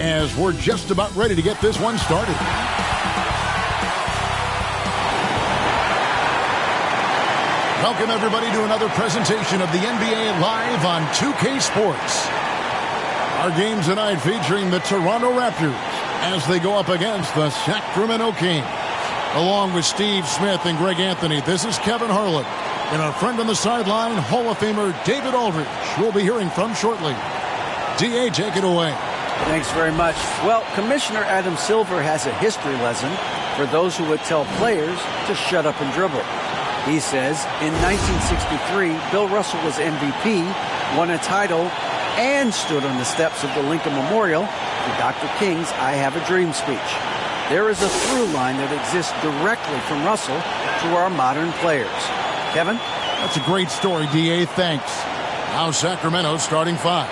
as we're just about ready to get this one started. Welcome, everybody, to another presentation of the NBA Live on 2K Sports. Our games tonight featuring the Toronto Raptors as they go up against the Sacramento Kings. Along with Steve Smith and Greg Anthony, this is Kevin Harlan. And our friend on the sideline, Hall of Famer David Aldridge, we'll be hearing from shortly. D.A., take it away. Thanks very much. Well, Commissioner Adam Silver has a history lesson for those who would tell players to shut up and dribble. He says, in 1963, Bill Russell was MVP, won a title, and stood on the steps of the Lincoln Memorial for Dr. King's I Have a Dream speech. There is a through line that exists directly from Russell to our modern players. Kevin? That's a great story, D.A. Thanks. Now Sacramento starting five.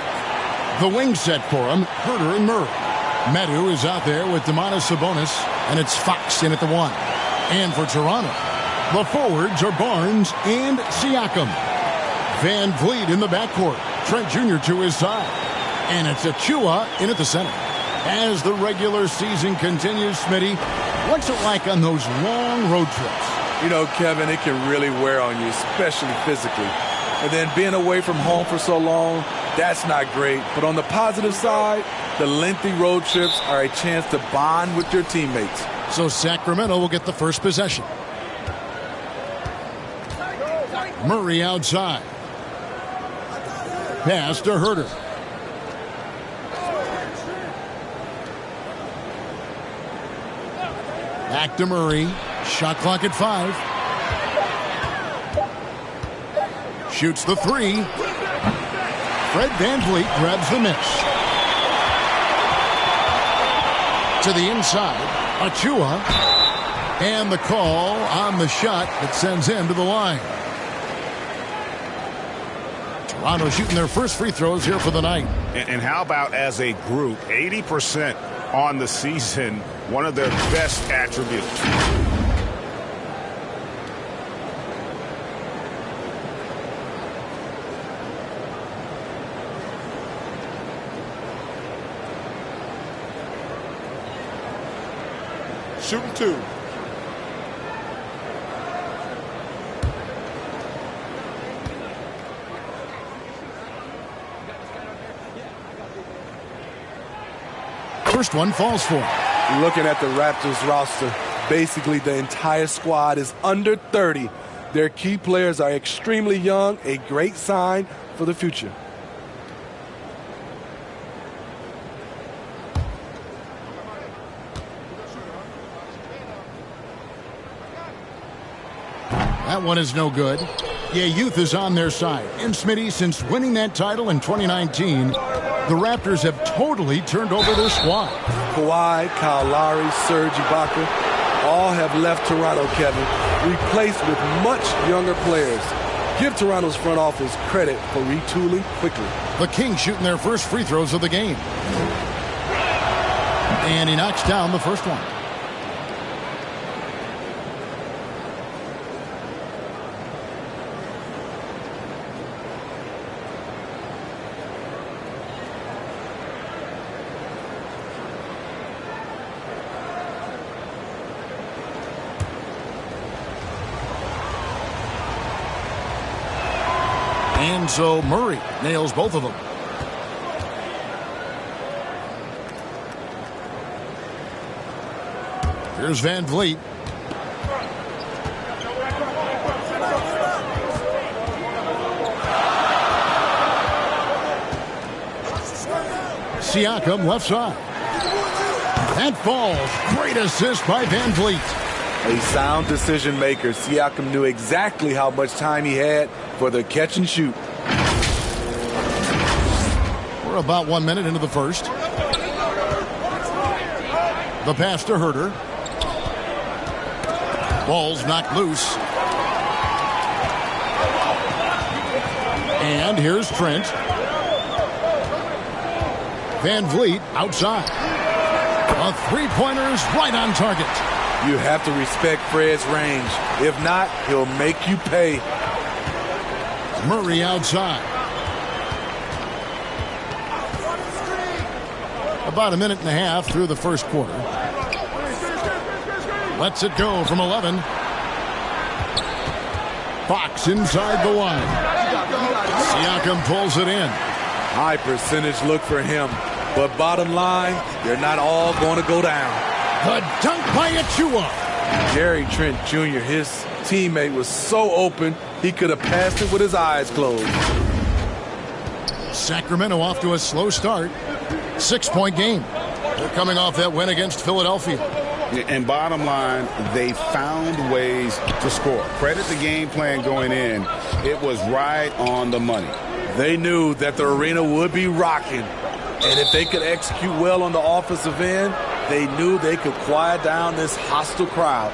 The wing set for him, Herter and Murray. Medu is out there with Domantas Sabonis, and it's Fox in at the one. And for Toronto, the forwards are Barnes and Siakam. Van Vliet in the backcourt. Trent Jr. to his side. And it's Achua in at the center. As the regular season continues, Smitty, what's it like on those long road trips? You know, Kevin, it can really wear on you, especially physically. And then being away from home for so long, that's not great. But on the positive side, the lengthy road trips are a chance to bond with your teammates. So Sacramento will get the first possession. Murray outside. Pass to Herter. Back to Murray. Shot clock at 5. Shoots the 3. Fred VanVleet grabs the miss. To the inside. Achua. And the call on the shot that sends him to the line. Toronto shooting their first free throws here for the night. And how about as a group, 80% on the season, one of their best attributes. Shooting 2. First one falls for him. Looking at the Raptors roster, basically the entire squad is under 30. Their key players are extremely young, a great sign for the future. That one is no good. Yeah, youth is on their side. And Smitty, since winning that title in 2019, the Raptors have totally turned over their squad. Kawhi, Kyle Lowry, Serge Ibaka, all have left Toronto, Kevin, replaced with much younger players. Give Toronto's front office credit for retooling quickly. The Kings shooting their first free throws of the game. And he knocks down the first one. And so Murray nails both of them. Here's Van Vliet. Siakam left side. That falls. Great assist by Van Vliet. A sound decision maker. Siakam knew exactly how much time he had for the catch and shoot. We're about 1 minute into the first. The pass to Herter. Ball's knocked loose. And here's Trent. Van Vliet outside. A three-pointer's right on target. You have to respect Fred's range. If not, he'll make you pay. Murray outside. About a minute and a half through the first quarter. Lets it go from 11. Fox inside the line. Siakam pulls it in. High percentage look for him. But bottom line, they're not all going to go down. The dunk by Achua. Gary Trent Jr., his teammate, was so open, he could have passed it with his eyes closed. Sacramento off to a slow start. 6-point game. They're coming off that win against Philadelphia. And bottom line, they found ways to score. Credit the game plan going in. It was right on the money. They knew that the arena would be rocking. And if they could execute well on the offensive end, they knew they could quiet down this hostile crowd.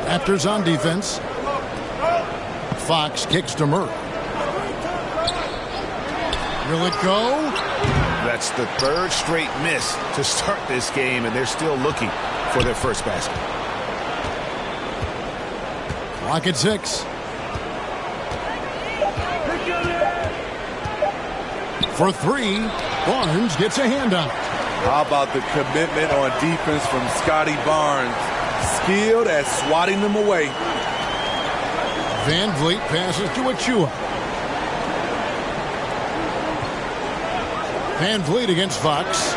Raptors on defense. Fox kicks to Murray. Will it go? That's the third straight miss to start this game, and they're still looking for their first basket. Clock at 6. For 3, Barnes gets a handout. How about the commitment on defense from Scotty Barnes? Skilled at swatting them away. Van Vliet passes to Achua. Van Vliet against Fox.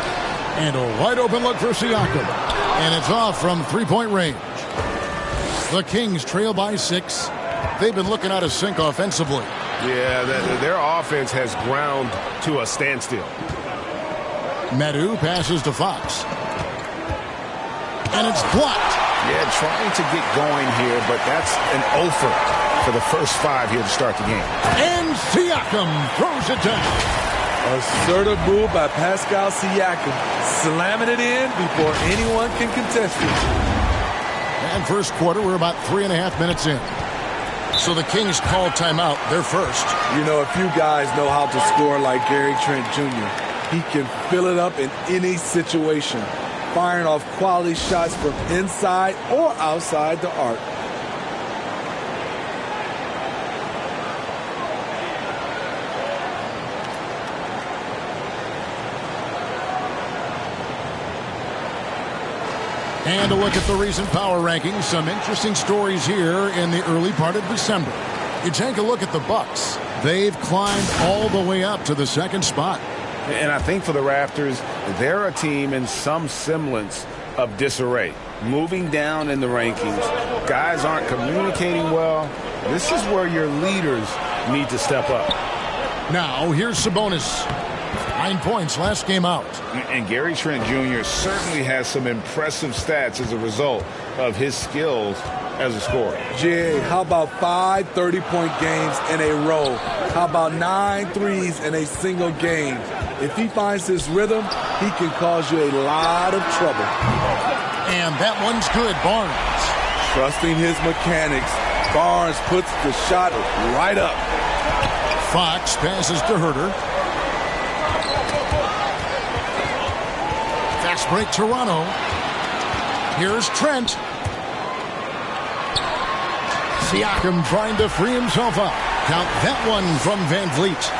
And a wide open look for Siakam. And it's off from 3-point range. The Kings trail by 6. They've been looking out of sync offensively. Yeah, their offense has ground to a standstill. Medu passes to Fox. And it's blocked. Yeah, trying to get going here, but that's an offer for the first 5 here to start the game. And Siakam throws it down. Assertive move by Pascal Siakam. Slamming it in before anyone can contest it. And first quarter, we're about 3.5 minutes in. So the Kings call timeout. They're first. You know, if you guys know how to score like Gary Trent Jr., he can fill it up in any situation, firing off quality shots from inside or outside the arc. And a look at the recent power rankings. Some interesting stories here in the early part of December. You take a look at the Bucks. They've climbed all the way up to the 2nd spot. And I think for the Raptors, they're a team in some semblance of disarray. Moving down in the rankings, guys aren't communicating well. This is where your leaders need to step up. Now, here's Sabonis. 9 points last game out. And Gary Trent Jr. certainly has some impressive stats as a result of his skills as a scorer. Jay, how about 5 30-point games in a row? How about 9 threes in a single game? If he finds his rhythm, he can cause you a lot of trouble. And that one's good, Barnes. Trusting his mechanics, Barnes puts the shot right up. Fox passes to Herter. Fast break Toronto. Here's Trent. Siakam trying to free himself up. Count that one from Van Vliet.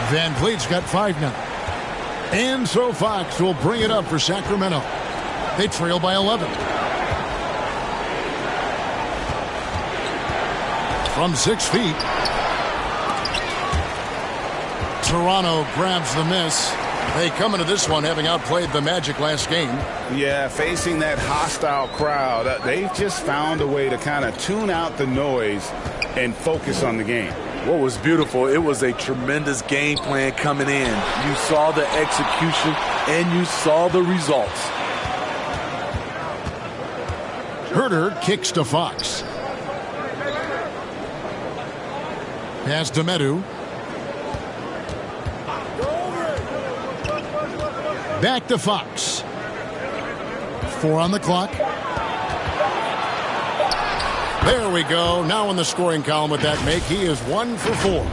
Van Vliet's got 5 now. And so Fox will bring it up for Sacramento. They trail by 11. From 6 feet. Toronto grabs the miss. They come into this one having outplayed the Magic last game. Yeah, facing that hostile crowd, they've just found a way to kind of tune out the noise and focus on the game. What was beautiful, it was a tremendous game plan coming in. You saw the execution and you saw the results. Herter kicks to Fox. Pass to Medu. Back to Fox. 4 on the clock. There we go. Now in the scoring column with that make, he is 1 for 4.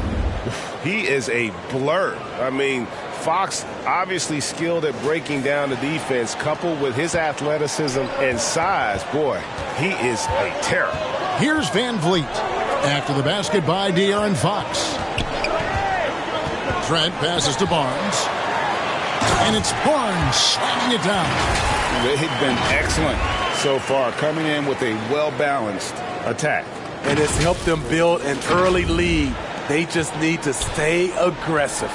He is a blur. I mean, Fox obviously skilled at breaking down the defense, coupled with his athleticism and size. Boy, he is a terror. Here's Van Vliet. After the basket by De'Aaron Fox. Trent passes to Barnes. And it's Barnes slamming it down. They've been excellent so far, coming in with a well-balanced attack. And it's helped them build an early lead. They just need to stay aggressive.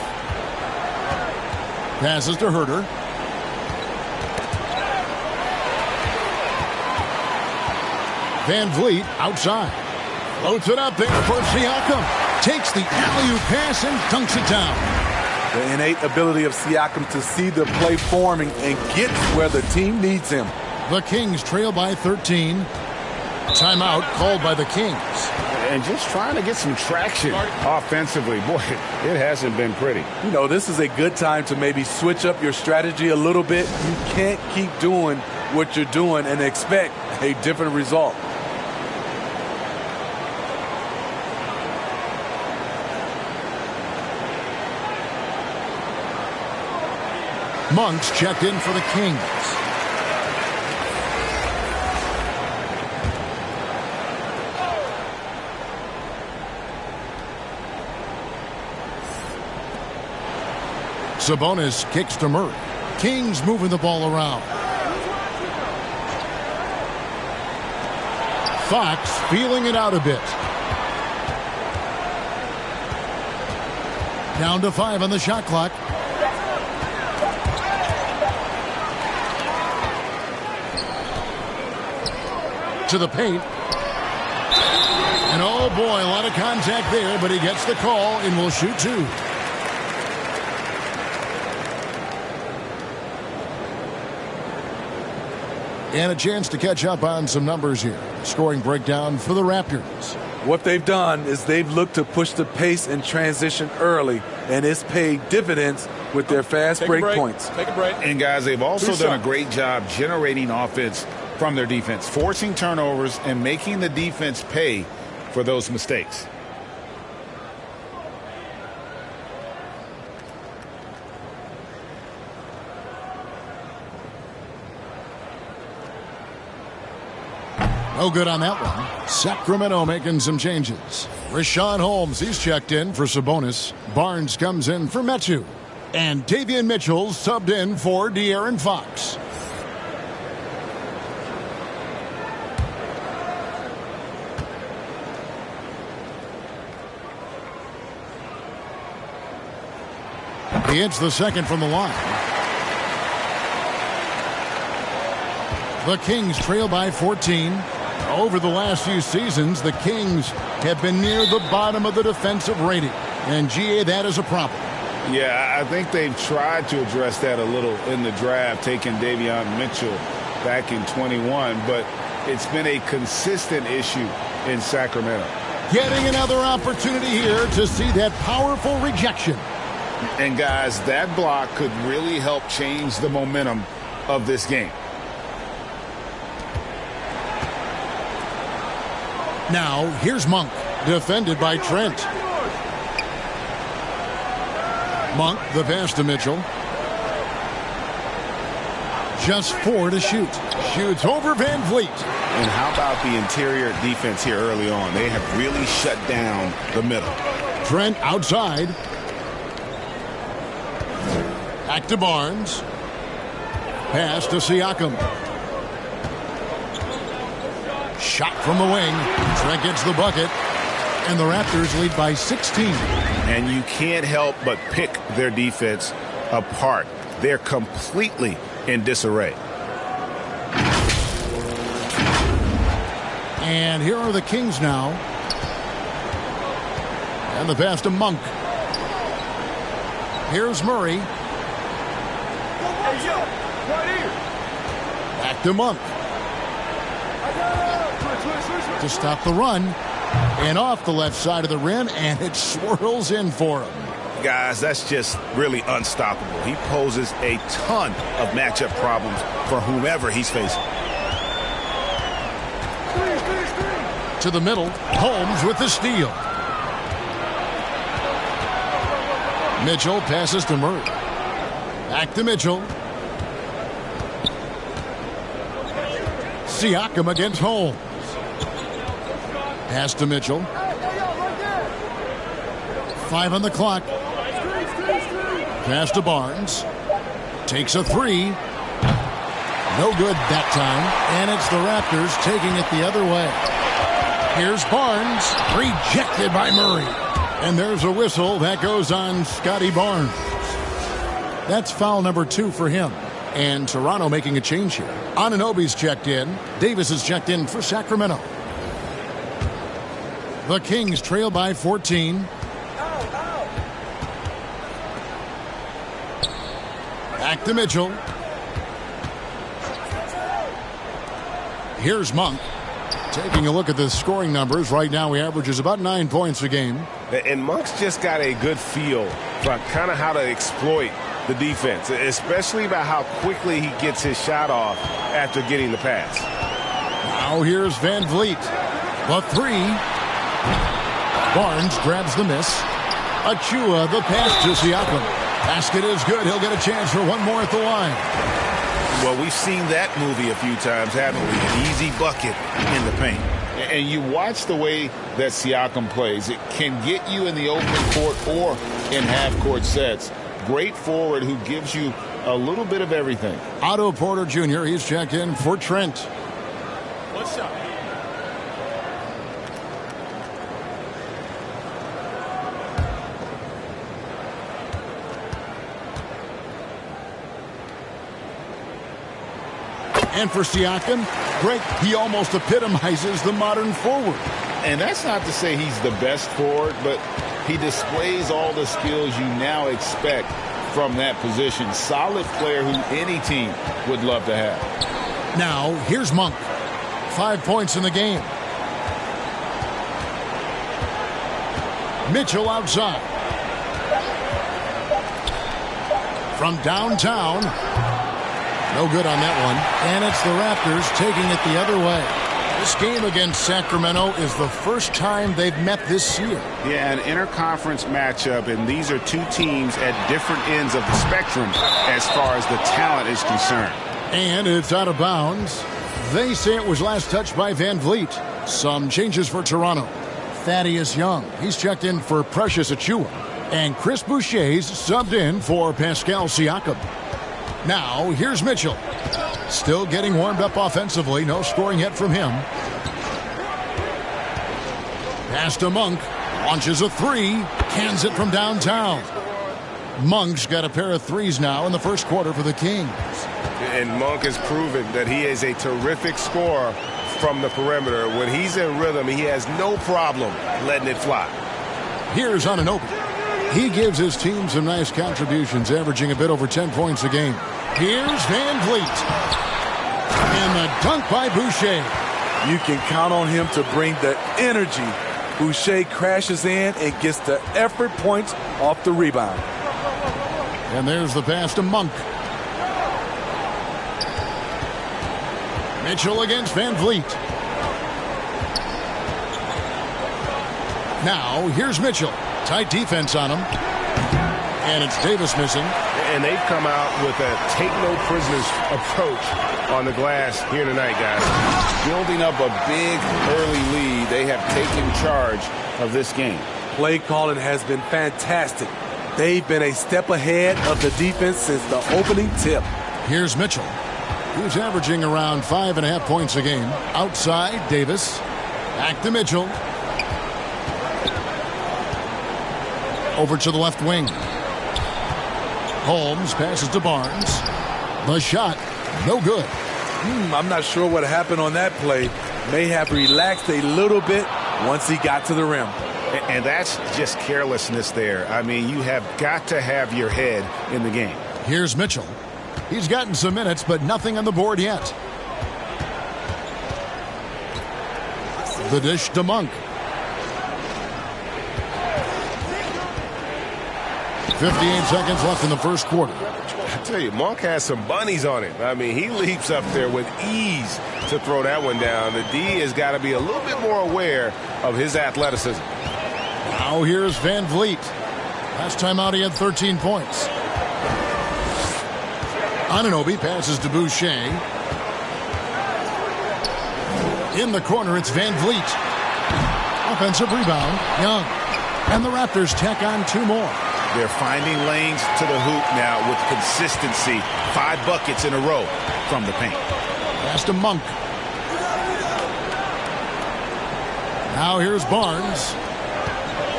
Passes to Herter. Van Vliet outside. Floats it up there for Siakam. Takes the alley-oop pass and dunks it down. The innate ability of Siakam to see the play forming and get where the team needs him. The Kings trail by 13. Timeout called by the Kings. And just trying to get some traction offensively. Boy, it hasn't been pretty. You know, this is a good time to maybe switch up your strategy a little bit. You can't keep doing what you're doing and expect a different result. Monk's checked in for the Kings. Sabonis kicks to Murray. Kings moving the ball around. Fox feeling it out a bit. Down to 5 on the shot clock. To the paint. And oh boy, a lot of contact there, but he gets the call and will shoot 2. And a chance to catch up on some numbers here. Scoring breakdown for the Raptors. What they've done is they've looked to push the pace and transition early, and it's paid dividends with their fast break points. Take a break. And guys, they've also done a great job generating offense from their defense, forcing turnovers and making the defense pay for those mistakes. No good on that one. Sacramento making some changes. Rashawn Holmes, he's checked in for Sabonis. Barnes comes in for Metu. And Davion Mitchell subbed in for De'Aaron Fox. He hits the second from the line. The Kings trail by 14. Over the last few seasons, the Kings have been near the bottom of the defensive rating. And, GA, that is a problem. Yeah, I think they've tried to address that a little in the draft, taking Davion Mitchell back in 21. But it's been a consistent issue in Sacramento. Getting another opportunity here to see that powerful rejection. And, guys, that block could really help change the momentum of this game. Now, here's Monk, defended by Trent. Monk, the pass to Mitchell. Just 4 to shoot. Shoots over Van Vliet. And how about the interior defense here early on? They have really shut down the middle. Trent outside. Back to Barnes. Pass to Siakam. Shot from the wing. Trent gets the bucket. And the Raptors lead by 16. And you can't help but pick their defense apart. They're completely in disarray. And here are the Kings now. And the pass to Monk. Here's Murray. Back to Monk. To stop the run. And off the left side of the rim, and it swirls in for him. Guys, that's just really unstoppable. He poses a ton of matchup problems for whomever he's facing. To the middle, Holmes with the steal. Mitchell passes to Murray. Back to Mitchell. Siakam against Holmes. Pass to Mitchell. 5 on the clock. Pass to Barnes. Takes a three. No good that time. And it's the Raptors taking it the other way. Here's Barnes. Rejected by Murray. And there's a whistle that goes on Scotty Barnes. That's foul number 2 for him. And Toronto making a change here. Anunoby's checked in. Davis is checked in for Sacramento. The Kings trail by 14. Back to Mitchell. Here's Monk. Taking a look at the scoring numbers. Right now he averages about 9 points a game. And Monk's just got a good feel for kind of how to exploit the defense, especially about how quickly he gets his shot off after getting the pass. Now here's Van Vliet. The three. Barnes grabs the miss. Achua, the pass to Siakam. Basket is good. He'll get a chance for one more at the line. Well, we've seen that movie a few times, haven't we? An easy bucket in the paint. And you watch the way that Siakam plays. It can get you in the open court or in half-court sets. Great forward who gives you a little bit of everything. Otto Porter Jr., he's checked in for Trent. What's up? And for Siakam, great. He almost epitomizes the modern forward. And that's not to say he's the best forward, but he displays all the skills you now expect from that position. Solid player who any team would love to have. Now, here's Monk. 5 points in the game. Mitchell outside. From downtown. No good on that one. And it's the Raptors taking it the other way. This game against Sacramento is the first time they've met this year. Yeah, an interconference matchup, and these are two teams at different ends of the spectrum as far as the talent is concerned. And it's out of bounds. They say it was last touched by Van Vliet. Some changes for Toronto. Thaddeus Young, he's checked in for Precious Achua. And Chris Boucher's subbed in for Pascal Siakam. Now, here's Mitchell. Still getting warmed up offensively. No scoring yet from him. Pass to Monk. Launches a three. Cans it from downtown. Monk's got a pair of threes now in the first quarter for the Kings. And Monk has proven that he is a terrific scorer from the perimeter. When he's in rhythm, he has no problem letting it fly. Here's Anunoby. He gives his team some nice contributions, averaging a bit over 10 points a game. Here's Van Vliet. And the dunk by Boucher. You can count on him to bring the energy. Boucher crashes in and gets the effort points off the rebound. And there's the pass to Monk. Mitchell against Van Vliet. Now, here's Mitchell. Tight defense on him. And it's Davis missing. And they've come out with a take-no-prisoners approach on the glass here tonight, guys. Building up a big early lead. They have taken charge of this game. Play calling has been fantastic. They've been a step ahead of the defense since the opening tip. Here's Mitchell, who's averaging around 5.5 points a game. Outside, Davis. Back to Mitchell. Over to the left wing. Holmes passes to Barnes. The shot, no good. I'm not sure what happened on that play. May have relaxed a little bit once he got to the rim. And that's just carelessness there. I mean, you have got to have your head in the game. Here's Mitchell. He's gotten some minutes, but nothing on the board yet. The dish to Monk. 58 seconds left in the first quarter. I tell you, Monk has some bunnies on him. I mean, he leaps up there with ease to throw that one down. The D has got to be a little bit more aware of his athleticism. Now here's Van Vliet. Last time out he had 13 points. Anunoby passes to Boucher. In the corner, it's Van Vliet. Offensive rebound, Young. And the Raptors tack on 2 more. They're finding lanes to the hoop now with consistency. 5 buckets in a row from the paint. Pass to Monk. Now here's Barnes.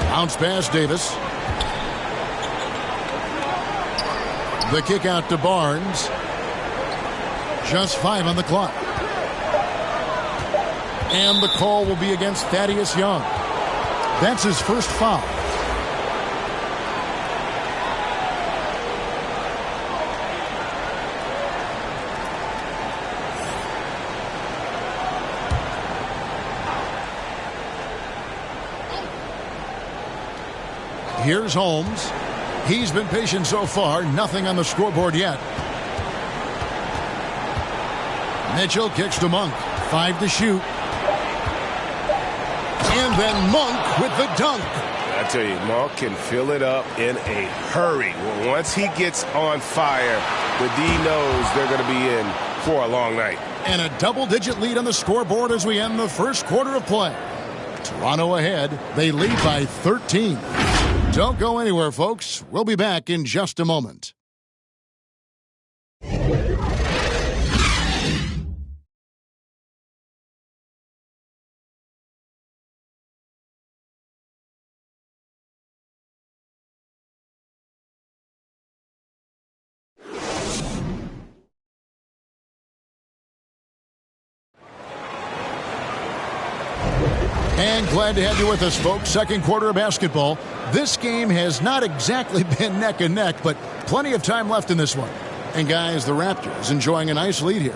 Bounce pass Davis. The kick out to Barnes. Just 5 on the clock. And the call will be against Thaddeus Young. That's his first foul. Here's Holmes. He's been patient so far. Nothing on the scoreboard yet. Mitchell kicks to Monk. 5 to shoot. And then Monk with the dunk. I tell you, Monk can fill it up in a hurry. Once he gets on fire, the D knows they're going to be in for a long night. And a double-digit lead on the scoreboard as we end the first quarter of play. Toronto ahead. They lead by 13. Don't go anywhere, folks. We'll be back in just a moment. And glad to have you with us, folks. Second quarter of basketball. This game has not exactly been neck and neck, but plenty of time left in this one. And guys, the Raptors enjoying a nice lead here.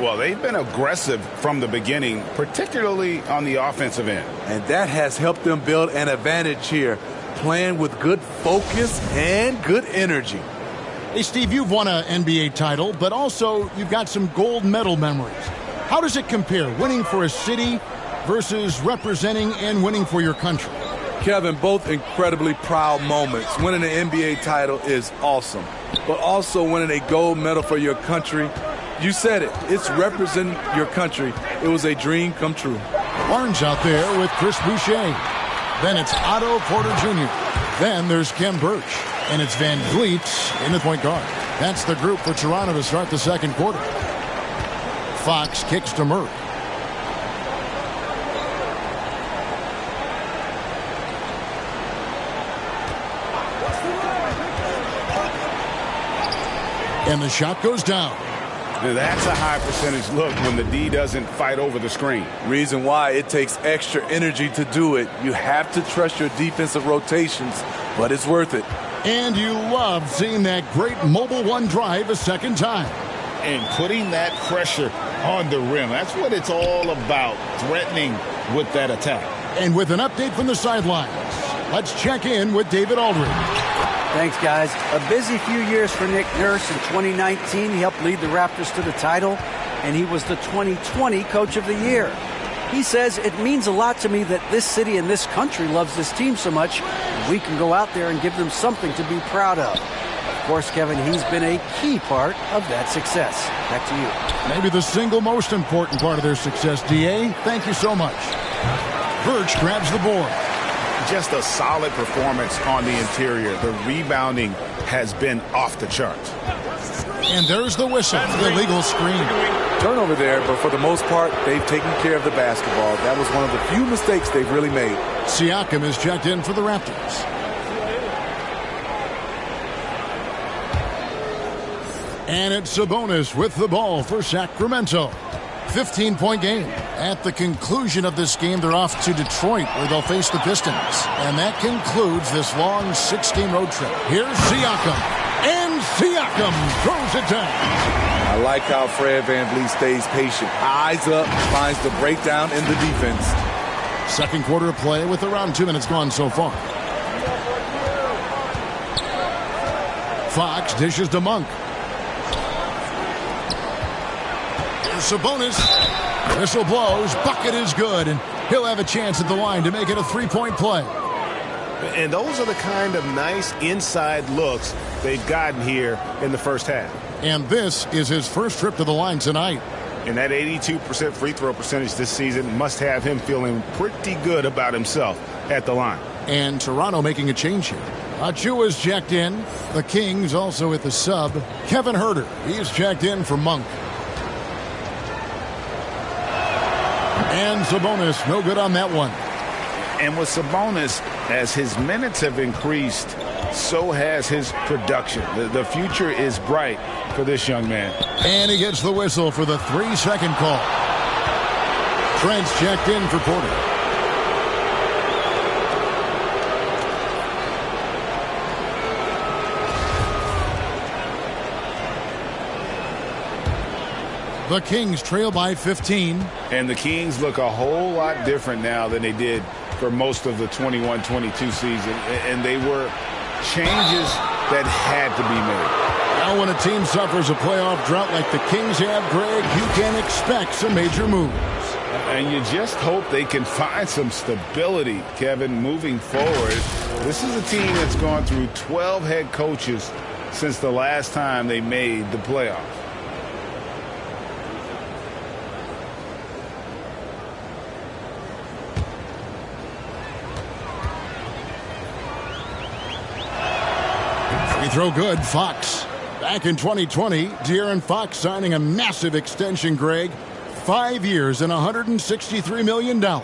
Well, they've been aggressive from the beginning, particularly on the offensive end. And that has helped them build an advantage here, playing with good focus and good energy. Hey, Steve, you've won an NBA title, but also you've got some gold medal memories. How does it compare, winning for a city versus representing and winning for your country? Kevin, both incredibly proud moments. Winning an NBA title is awesome, but also winning a gold medal for your country, you said it, it's representing your country. It was a dream come true. Barnes out there with Chris Boucher. Then it's Otto Porter Jr. Then there's Ken Birch. And it's Van Vliet in the point guard. That's the group for Toronto to start the second quarter. Fox kicks to Murray. And the shot goes down. That's a high percentage look when the D doesn't fight over the screen. Reason why it takes extra energy to do it. You have to trust your defensive rotations, but it's worth it. And you love seeing that great mobile one drive a second time. And putting that pressure on the rim. That's what it's all about, threatening with that attack. And with an update from the sidelines, let's check in with David Aldridge. Thanks, guys. A busy few years for Nick Nurse. In 2019, he helped lead the Raptors to the title, and he was the 2020 Coach of the Year. He says, it means a lot to me that this city and this country loves this team so much, and we can go out there and give them something to be proud of. Of course, Kevin, he's been a key part of that success. Back to you. Maybe the single most important part of their success, D.A. Thank you so much. Birch grabs the board. Just a solid performance on the interior. The rebounding has been off the charts. And there's the whistle, the illegal screen. Turnover there, but for the most part, they've taken care of the basketball. That was one of the few mistakes they've really made. Siakam is checked in for the Raptors. And it's Sabonis with the ball for Sacramento. 15-point game. At the conclusion of this game, they're off to Detroit, where they'll face the Pistons. And that concludes this long 6-game road trip. Here's Siakam. And Siakam throws it down. I like how Fred VanVleet stays patient. Eyes up, finds the breakdown in the defense. Second quarter of play with around 2 minutes gone so far. Fox dishes to Monk. Sabonis. Whistle blows. Bucket is good. And he'll have a chance at the line to make it a 3-point play. And those are the kind of nice inside looks they've gotten here in the first half. And this is his first trip to the line tonight. And that 82% free throw percentage this season must have him feeling pretty good about himself at the line. And Toronto making a change here. Achua's checked in. The Kings also at the sub. Kevin Huerter, he's checked in for Monk. And Sabonis, no good on that one. And with Sabonis, as his minutes have increased, so has his production. The future is bright for this young man. And he gets the whistle for the 3-second call. Trent's checked in for Porter. The Kings trail by 15. And the Kings look a whole lot different now than they did for most of the 21-22 season. And they were changes that had to be made. Now when a team suffers a playoff drought like the Kings have, Greg, you can expect some major moves. And you just hope they can find some stability, Kevin, moving forward. This is a team that's gone through 12 head coaches since the last time they made the playoffs. Free throw good, Fox. Back in 2020, De'Aaron Fox signing a massive extension, Greg. 5 years and $163 million. Yeah,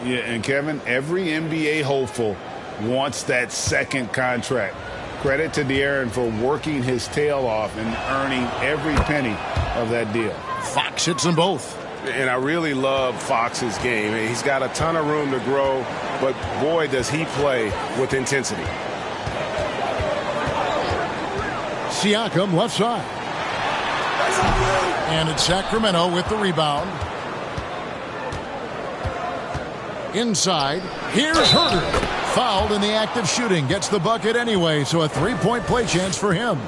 and Kevin, every NBA hopeful wants that second contract. Credit to De'Aaron for working his tail off and earning every penny of that deal. Fox hits them both. And I really love Fox's game. He's got a ton of room to grow, but boy, does he play with intensity. Siakam left side. And it's Sacramento with the rebound. Inside. Here's Huerter. Fouled in the act of shooting. Gets the bucket anyway, so a three-point play chance for him.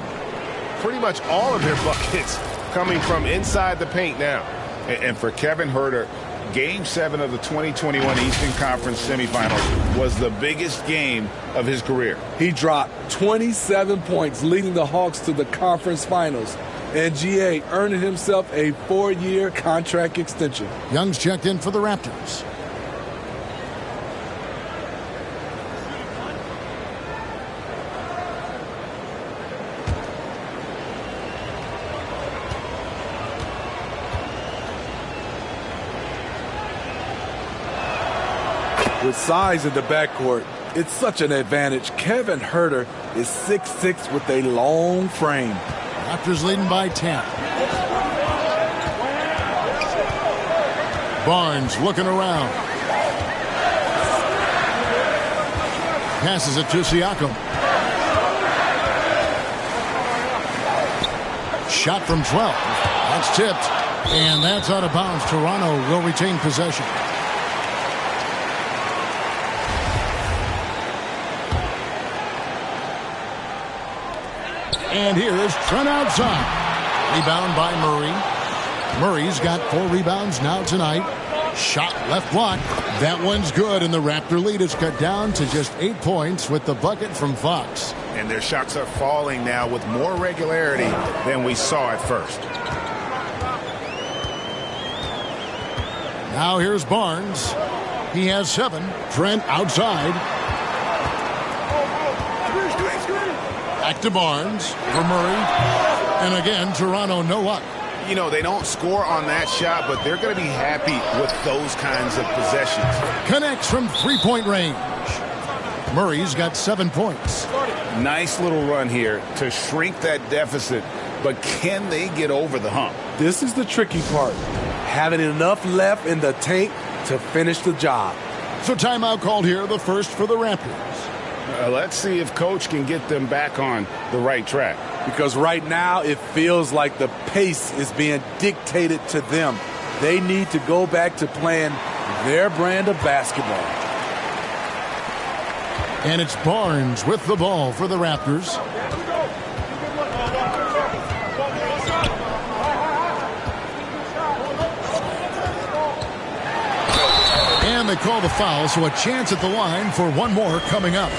Pretty much all of their buckets coming from inside the paint now. And for Kevin Huerter, Game 7 of the 2021 Eastern Conference semifinals was the biggest game of his career. He dropped 27 points, leading the Hawks to the conference finals. And GA earning himself a 4-year contract extension. Young's checked in for the Raptors. With size in the backcourt, it's such an advantage. Kevin Huerter is 6'6" with a long frame. Raptors leading by 10. Barnes looking around. Passes it to Siakam. Shot from 12. That's tipped. And that's out of bounds. Toronto will retain possession. And here's Trent outside. Rebound by Murray. Murray's got 4 rebounds now tonight. Shot left block. That one's good, and the Raptor lead is cut down to just 8 points with the bucket from Fox. And their shots are falling now with more regularity than we saw at first. Now here's Barnes. He has 7. Trent outside. Back to Barnes for Murray. And again, Toronto no luck. You know, they don't score on that shot, but they're going to be happy with those kinds of possessions. Connects from three-point range. Murray's got 7 points. Nice little run here to shrink that deficit, but can they get over the hump? This is the tricky part. Having enough left in the tank to finish the job. So timeout called here, the first for the Raptors. Let's see if Coach can get them back on the right track. Because right now it feels like the pace is being dictated to them. They need to go back to playing their brand of basketball. And it's Barnes with the ball for the Raptors. And they call the foul, so a chance at the line for one more coming up.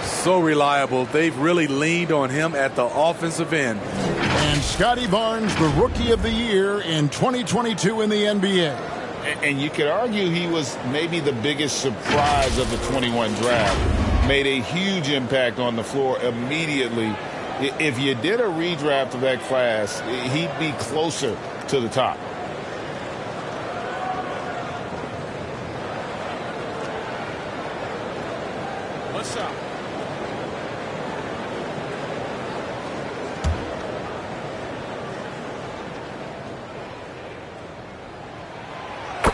So reliable. They've really leaned on him at the offensive end. And Scotty Barnes, the Rookie of the Year in 2022 in the NBA. And you could argue he was maybe the biggest surprise of the 21 draft. Made a huge impact on the floor immediately. If you did a redraft of that class, he'd be closer to the top. What's up?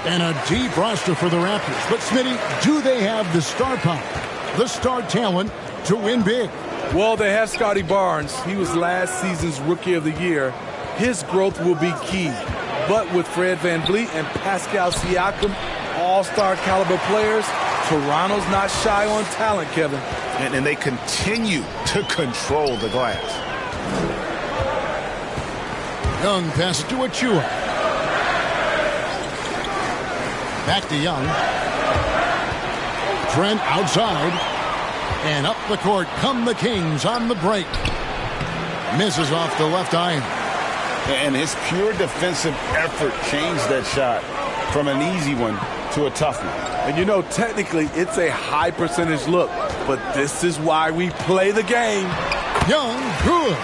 And a deep roster for the Raptors. But, Smitty, do they have the star power, the star talent to win big? Well, they have Scotty Barnes. He was last season's Rookie of the Year. His growth will be key. But with Fred VanVleet and Pascal Siakam, all-star caliber players, Toronto's not shy on talent, Kevin. And they continue to control the glass. Young passes to Achua. Back to Young. Trent outside. And up the court come the Kings on the break. Misses off the left iron. And his pure defensive effort changed that shot from an easy one to a tough one. And you know, technically, it's a high percentage look. But this is why we play the game. Young, good.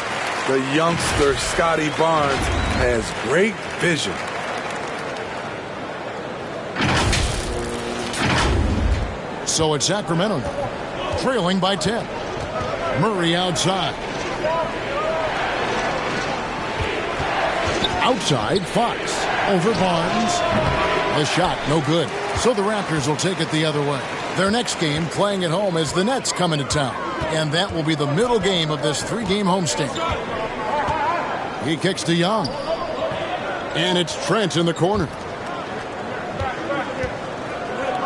The youngster, Scotty Barnes, has great vision. So it's Sacramento now, trailing by 10. Murray outside. Outside, Fox. Over Barnes. The shot, no good. So the Raptors will take it the other way. Their next game, playing at home, as the Nets come into town. And that will be the middle game of this three-game homestand. He kicks to Young. And it's Trent in the corner.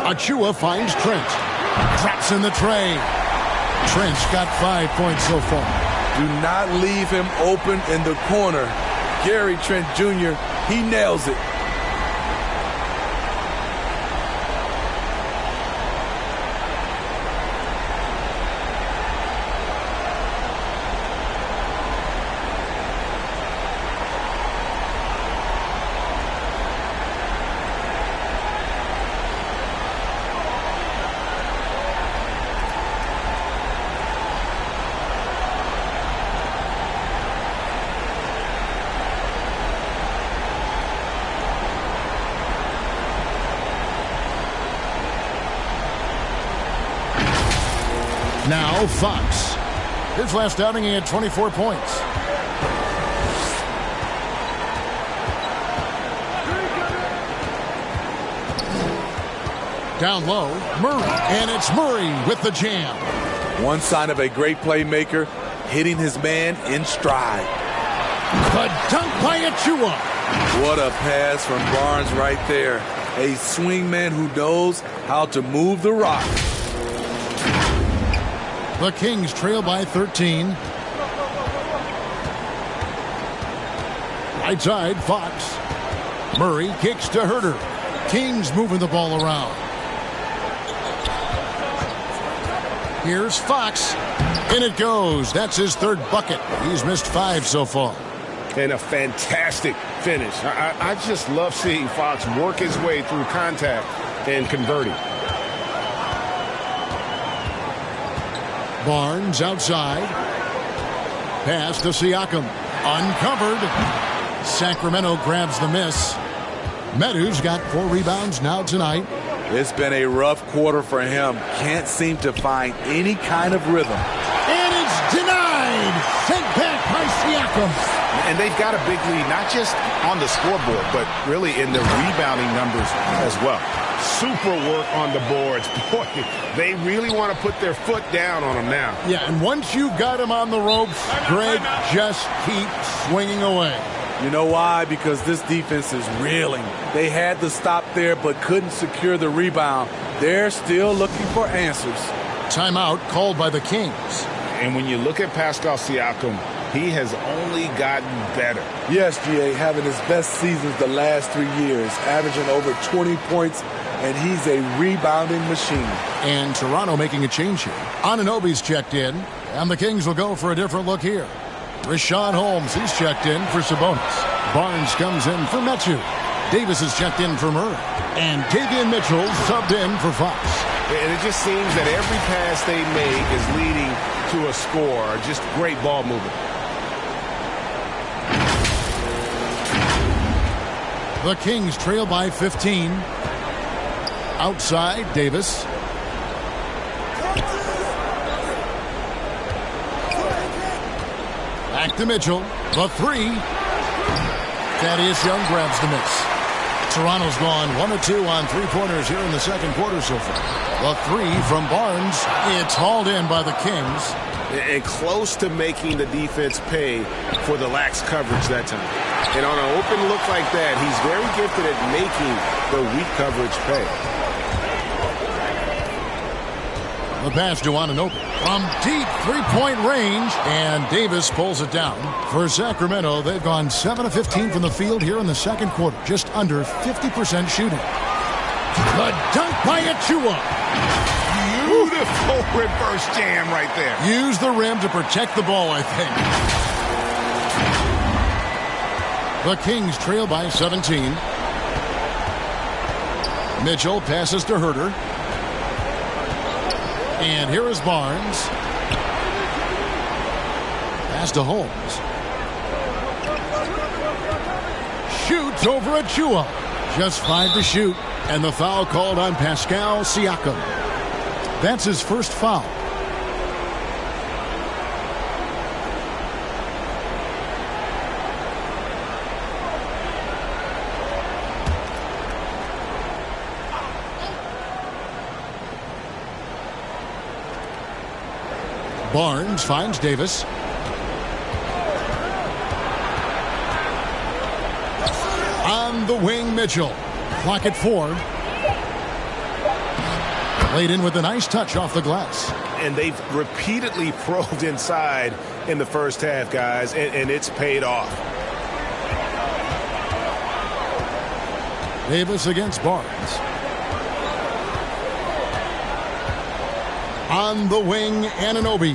Achua finds Trent. Drops in the tray. Trent's got 5 points so far. Do not leave him open in the corner. Gary Trent Jr., he nails it. Now Fox. His last outing, he had 24 points. Down low, Murray. And it's Murray with the jam. One sign of a great playmaker, hitting his man in stride. The dunk by Achua. What a pass from Barnes right there. A swingman who knows how to move the rock. The Kings trail by 13. Right side, Fox. Murray kicks to Herter. Kings moving the ball around. Here's Fox. In it goes. That's his third bucket. He's missed 5 so far. And a fantastic finish. I just love seeing Fox work his way through contact and converting. Barnes outside. Pass to Siakam. Uncovered. Sacramento grabs the miss. Medu's got 4 rebounds now tonight. It's been a rough quarter for him. Can't seem to find any kind of rhythm. And it's denied. Sent back by Siakam. And they've got a big lead, not just on the scoreboard, but really in the rebounding numbers as well. Super work on the boards. Boy, they really want to put their foot down on them now. Yeah, and once you got him on the ropes, Greg, just keep swinging away. You know why? Because this defense is reeling. They had to stop there but couldn't secure the rebound. They're still looking for answers. Timeout called by the Kings. And when you look at Pascal Siakam, he has only gotten better. Yes, G.A., having his best seasons the last 3 years, averaging over 20 points, and he's a rebounding machine. And Toronto making a change here. Anunoby's checked in, and the Kings will go for a different look here. Richaun Holmes, he's checked in for Sabonis. Barnes comes in for Metu. Davis is checked in for Murray. And Davian Mitchell subbed in for Fox. And it just seems that every pass they make is leading to a score. Just great ball movement. The Kings trail by 15. Outside, Davis. Back to Mitchell. The three. Thaddeus Young grabs the miss. Toronto's gone 1 of 2 on three-pointers here in the second quarter so far. The three from Barnes. It's hauled in by the Kings. And close to making the defense pay for the lax coverage that time. And on an open look like that, he's very gifted at making the weak coverage pay. The pass to Anunoby from deep three-point range, and Davis pulls it down. For Sacramento, they've gone 7 of 15 from the field here in the second quarter, just under 50% shooting. The dunk by Achua. Beautiful reverse jam right there. Use the rim to protect the ball, I think. The Kings trail by 17. Mitchell passes to Herter. And here is Barnes. Pass to Holmes. Shoots over Achua. Just 5 to shoot. And the foul called on Pascal Siakam. That's his first foul. Barnes finds Davis. On the wing, Mitchell. Clock at 4. Laid in with a nice touch off the glass. And they've repeatedly probed inside in the first half, guys, and it's paid off. Davis against Barnes. On the wing, Anunoby.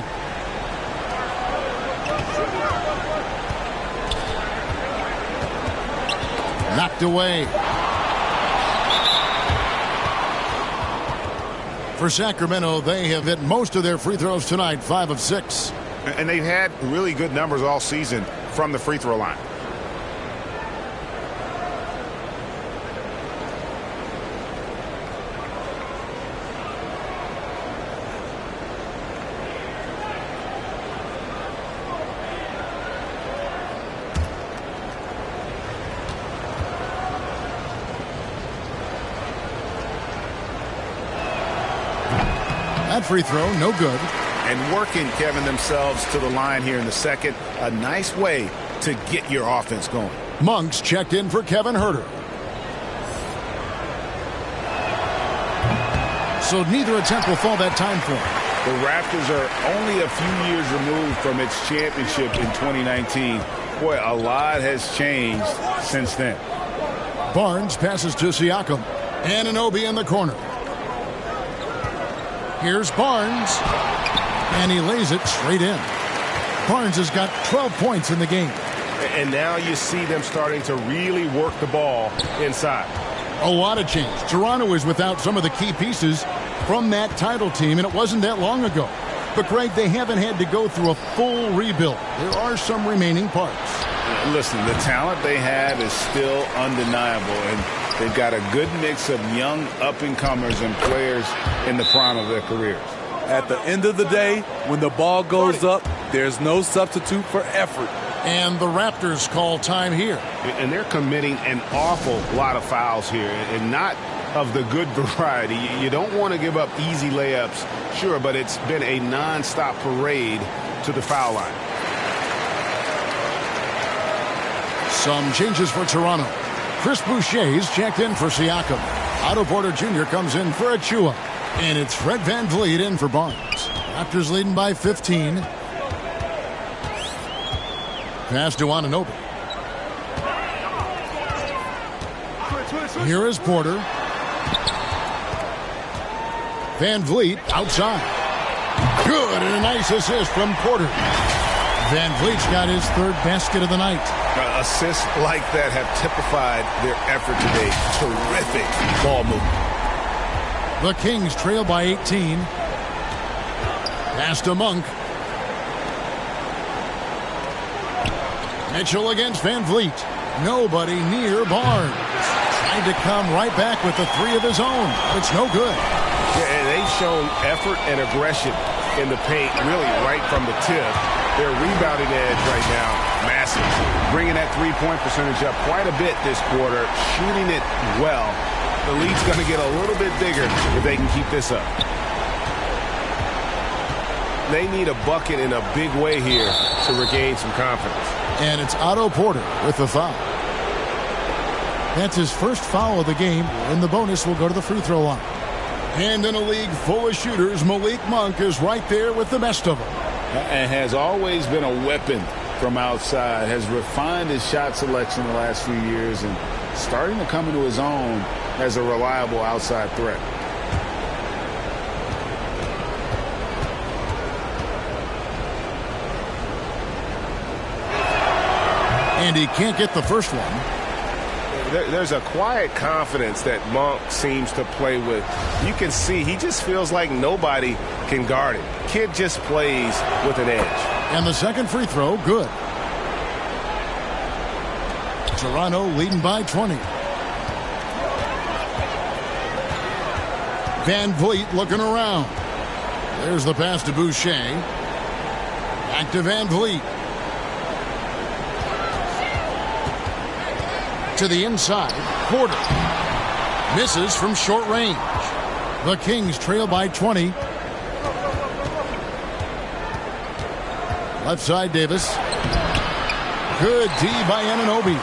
Knocked away. For Sacramento, they have hit most of their free throws tonight, 5 of 6. And they've had really good numbers all season from the free throw line. That free throw, no good. And working, Kevin, themselves to the line here in the second. A nice way to get your offense going. Monks checked in for Kevin Herter. So neither attempt will fall that time for him. The Raptors are only a few years removed from its championship in 2019. Boy, a lot has changed since then. Barnes passes to Siakam. Anunoby in the corner. Here's Barnes. And he lays it straight in. Barnes has got 12 points in the game. And now you see them starting to really work the ball inside. A lot of change. Toronto is without some of the key pieces from that title team, and it wasn't that long ago. But, Greg, they haven't had to go through a full rebuild. There are some remaining parts. Listen, the talent they have is still undeniable, and they've got a good mix of young up-and-comers and players in the prime of their careers. At the end of the day, when the ball goes up, there's no substitute for effort. And the Raptors call time here. And they're committing an awful lot of fouls here, and not of the good variety. You don't want to give up easy layups, sure, but it's been a nonstop parade to the foul line. Some changes for Toronto. Chris Boucher's checked in for Siakam. Otto Porter Jr. comes in for Achua. And it's Fred VanVleet in for Barnes. Raptors leading by 15. Pass to Anunoby. Here is Porter. VanVleet outside. Good, and a nice assist from Porter. Van Vliet's got his third basket of the night. Assists like that have typified their effort today. Terrific ball movement. The Kings trail by 18. Pass to Monk. Mitchell against Van Vliet. Nobody near Barnes. Tried to come right back with the three of his own. It's no good. Yeah, and they've shown effort and aggression in the paint really right from the tip. Their rebounding edge right now, massive. Bringing that three-point percentage up quite a bit this quarter. Shooting it well. The lead's going to get a little bit bigger if they can keep this up. They need a bucket in a big way here to regain some confidence. And it's Otto Porter with the foul. That's his first foul of the game, and the bonus will go to the free throw line. And in a league full of shooters, Malik Monk is right there with the best of them. And has always been a weapon from outside. Has refined his shot selection the last few years and starting to come into his own as a reliable outside threat. And he can't get the first one. There's a quiet confidence that Monk seems to play with. You can see he just feels like nobody can guard him. Kid just plays with an edge. And the second free throw, good. Toronto leading by 20. Van Vliet looking around. There's the pass to Boucher. Back to Van Vliet. To the inside, Porter. Misses from short range. The Kings trail by 20. Left side, Davis. Good D by Anunoby.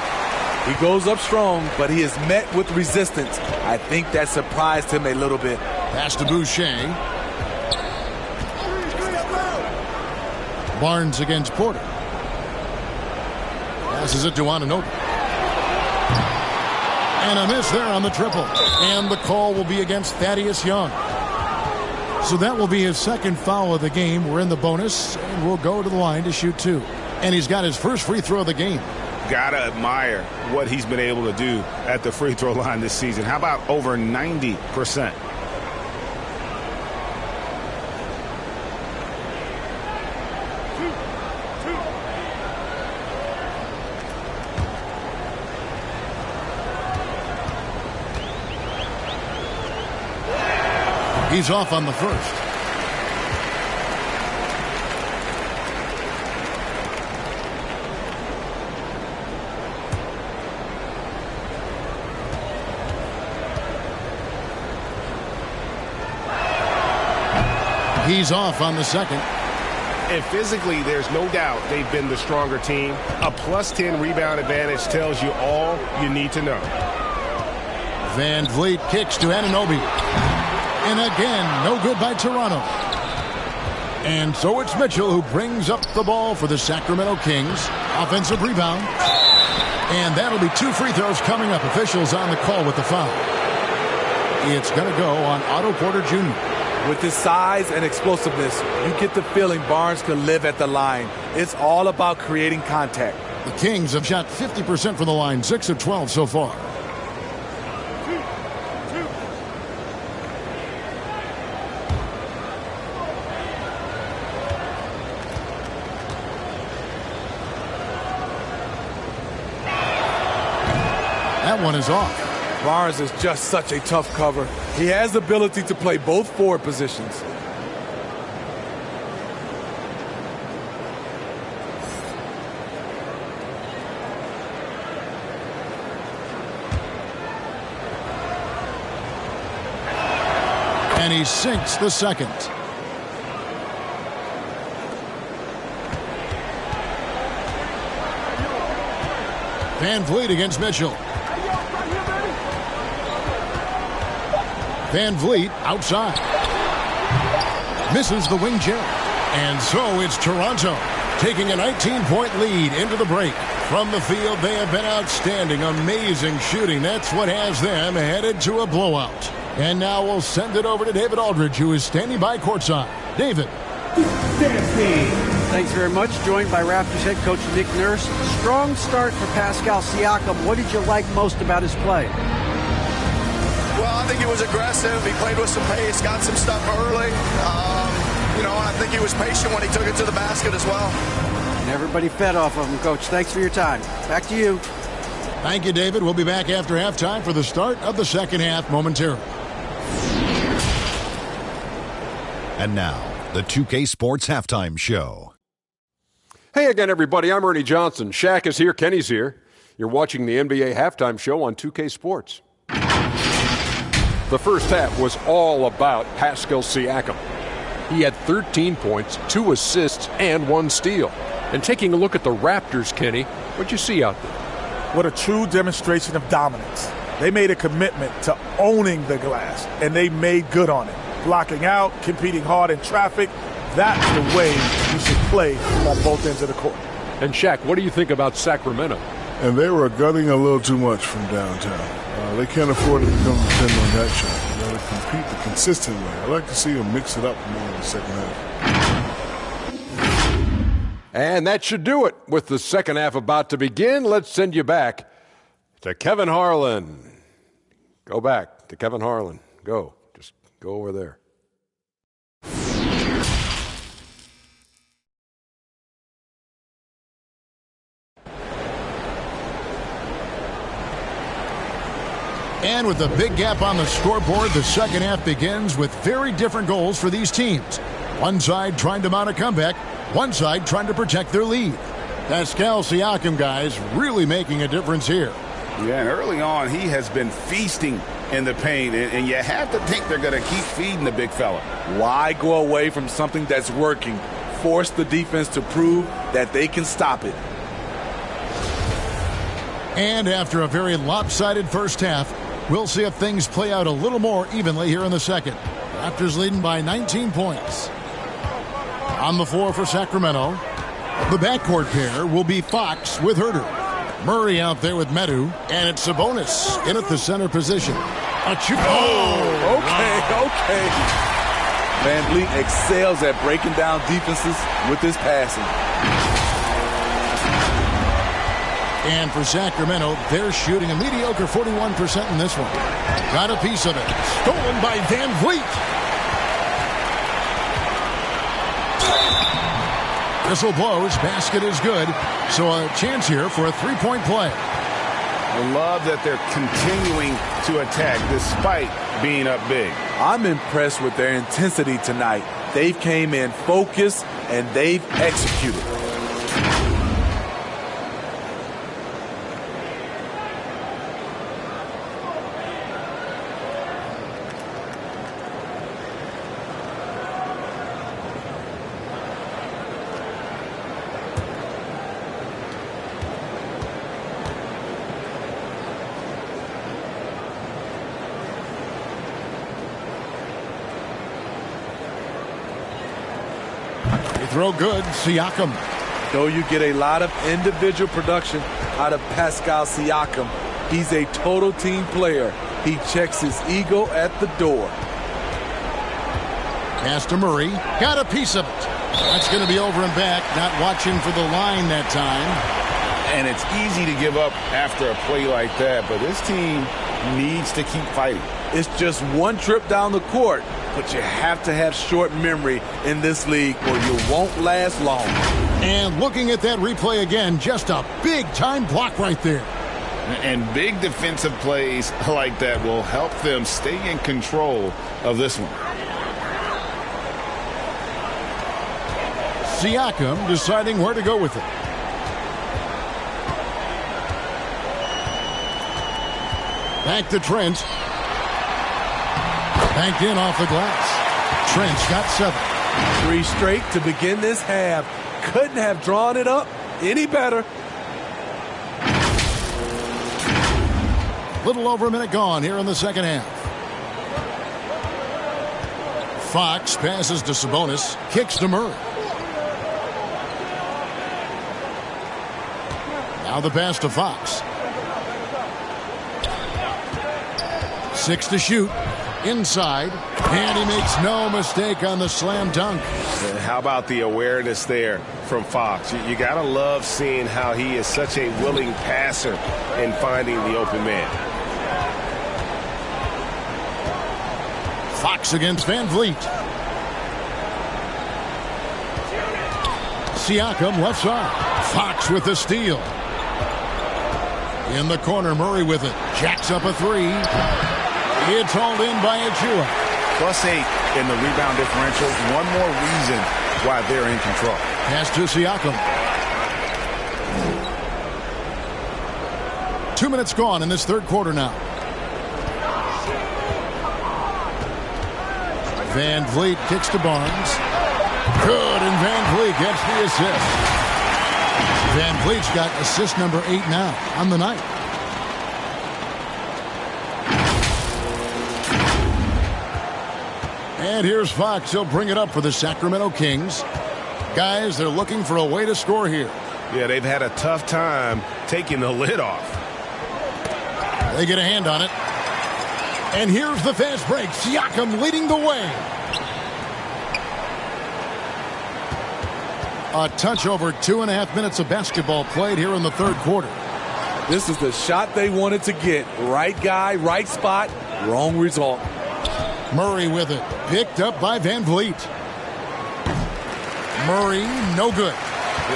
He goes up strong, but he is met with resistance. I think that surprised him a little bit. Pass to Boucher. Barnes against Porter. Passes it to Anunoby. And a miss there on the triple. And the call will be against Thaddeus Young. So that will be his second foul of the game. We're in the bonus, and we'll go to the line to shoot two. And he's got his first free throw of the game. Gotta admire what he's been able to do at the free throw line this season. How about over 90%? He's off on the first. He's off on the second. And physically, there's no doubt they've been the stronger team. A +10 rebound advantage tells you all you need to know. Van Vliet kicks to Anunoby. And again, no good by Toronto. And so it's Mitchell who brings up the ball for the Sacramento Kings. Offensive rebound. And that'll be two free throws coming up. Officials on the call with the foul. It's going to go on Otto Porter Jr. With his size and explosiveness, you get the feeling Barnes could live at the line. It's all about creating contact. The Kings have shot 50% from the line, 6 of 12 so far. That one is off. Barnes is just such a tough cover. He has the ability to play both forward positions. And he sinks the second. Van Vliet against Mitchell. Van Vliet outside. Misses the wing jab. And so it's Toronto taking a 19-point lead into the break. From the field, they have been outstanding. Amazing shooting. That's what has them headed to a blowout. And now we'll send it over to David Aldridge, who is standing by courtside. David. Thanks very much. Joined by Raptors head coach Nick Nurse. Strong start for Pascal Siakam. What did you like most about his play? Well, I think he was aggressive. He played with some pace, got some stuff early. And I think he was patient when he took it to the basket as well. And everybody fed off of him, Coach. Thanks for your time. Back to you. Thank you, David. We'll be back after halftime for the start of the second half momentarily. And now, the 2K Sports Halftime Show. Hey again, everybody. I'm Ernie Johnson. Shaq is here. Kenny's here. You're watching the NBA Halftime Show on 2K Sports. The first half was all about Pascal Siakam. He had 13 points, 2 assists, and 1 steal. And taking a look at the Raptors, Kenny, what'd you see out there? What a true demonstration of dominance. They made a commitment to owning the glass, and they made good on it. Blocking out, competing hard in traffic. That's the way you should play on both ends of the court. And Shaq, what do you think about Sacramento? And they were gutting a little too much from downtown. They can't afford to become dependent on that shot. They got to compete the consistent way. I like to see them mix it up more in the second half. And that should do it. With the second half about to begin, let's send you back to Kevin Harlan. Go back to Kevin Harlan. Go. Just go over there. And with a big gap on the scoreboard, the second half begins with very different goals for these teams. One side trying to mount a comeback, one side trying to protect their lead. Pascal Siakam, guys, really making a difference here. Yeah, and early on, he has been feasting in the paint, and you have to think they're going to keep feeding the big fella. Why go away from something that's working? Force the defense to prove that they can stop it. And after a very lopsided first half, we'll see if things play out a little more evenly here in the second. Raptors leading by 19 points. On the floor for Sacramento, the backcourt pair will be Fox with Herter. Murray out there with Medu, and it's Sabonis in at the center position. Okay. Van Vliet excels at breaking down defenses with his passing. And for Sacramento, they're shooting a mediocre 41% in this one. Got a piece of it. Stolen by Van Vliet. Whistle blows. Basket is good. So a chance here for a three-point play. I love that they're continuing to attack despite being up big. I'm impressed with their intensity tonight. They've came in focused and they've executed. Throw good, Siakam. Though you get a lot of individual production out of Pascal Siakam, he's a total team player. He checks his ego at the door. Pass to Murray. Got a piece of it. That's going to be over and back. Not watching for the line that time. And it's easy to give up after a play like that, but this team needs to keep fighting. It's just one trip down the court, but you have to have short memory in this league or you won't last long. And looking at that replay again, just a big-time block right there. And big defensive plays like that will help them stay in control of this one. Siakam deciding where to go with it. Back to Trent. Banked in off the glass. Trent's got 7. 3 straight to begin this half. Couldn't have drawn it up any better. Little over a minute gone here in the second half. Fox passes to Sabonis. Kicks to Murray. Now the pass to Fox. 6 to shoot. inside, and he makes no mistake on the slam dunk. How about the awareness there from Fox? You got to love seeing how he is such a willing passer in finding the open man. Fox against Van Vliet. Siakam left side. Fox with the steal. In the corner, Murray with it. Jacks up a three. It's hauled in by Achua. +8 in the rebound differential. One more reason why they're in control. Pass to Siakam. 2 minutes gone in this third quarter now. Van Vliet kicks to Barnes. Good, and Van Vliet gets the assist. Van Vliet's got assist number 8 now on the night. And here's Fox. He'll bring it up for the Sacramento Kings. Guys, they're looking for a way to score here. Yeah, they've had a tough time taking the lid off. They get a hand on it. And here's the fast break. Siakam leading the way. A touch over 2.5 minutes of basketball played here in the third quarter. This is the shot they wanted to get. Right guy, right spot, wrong result. Murray with it. Picked up by Van Vliet. Murray, no good.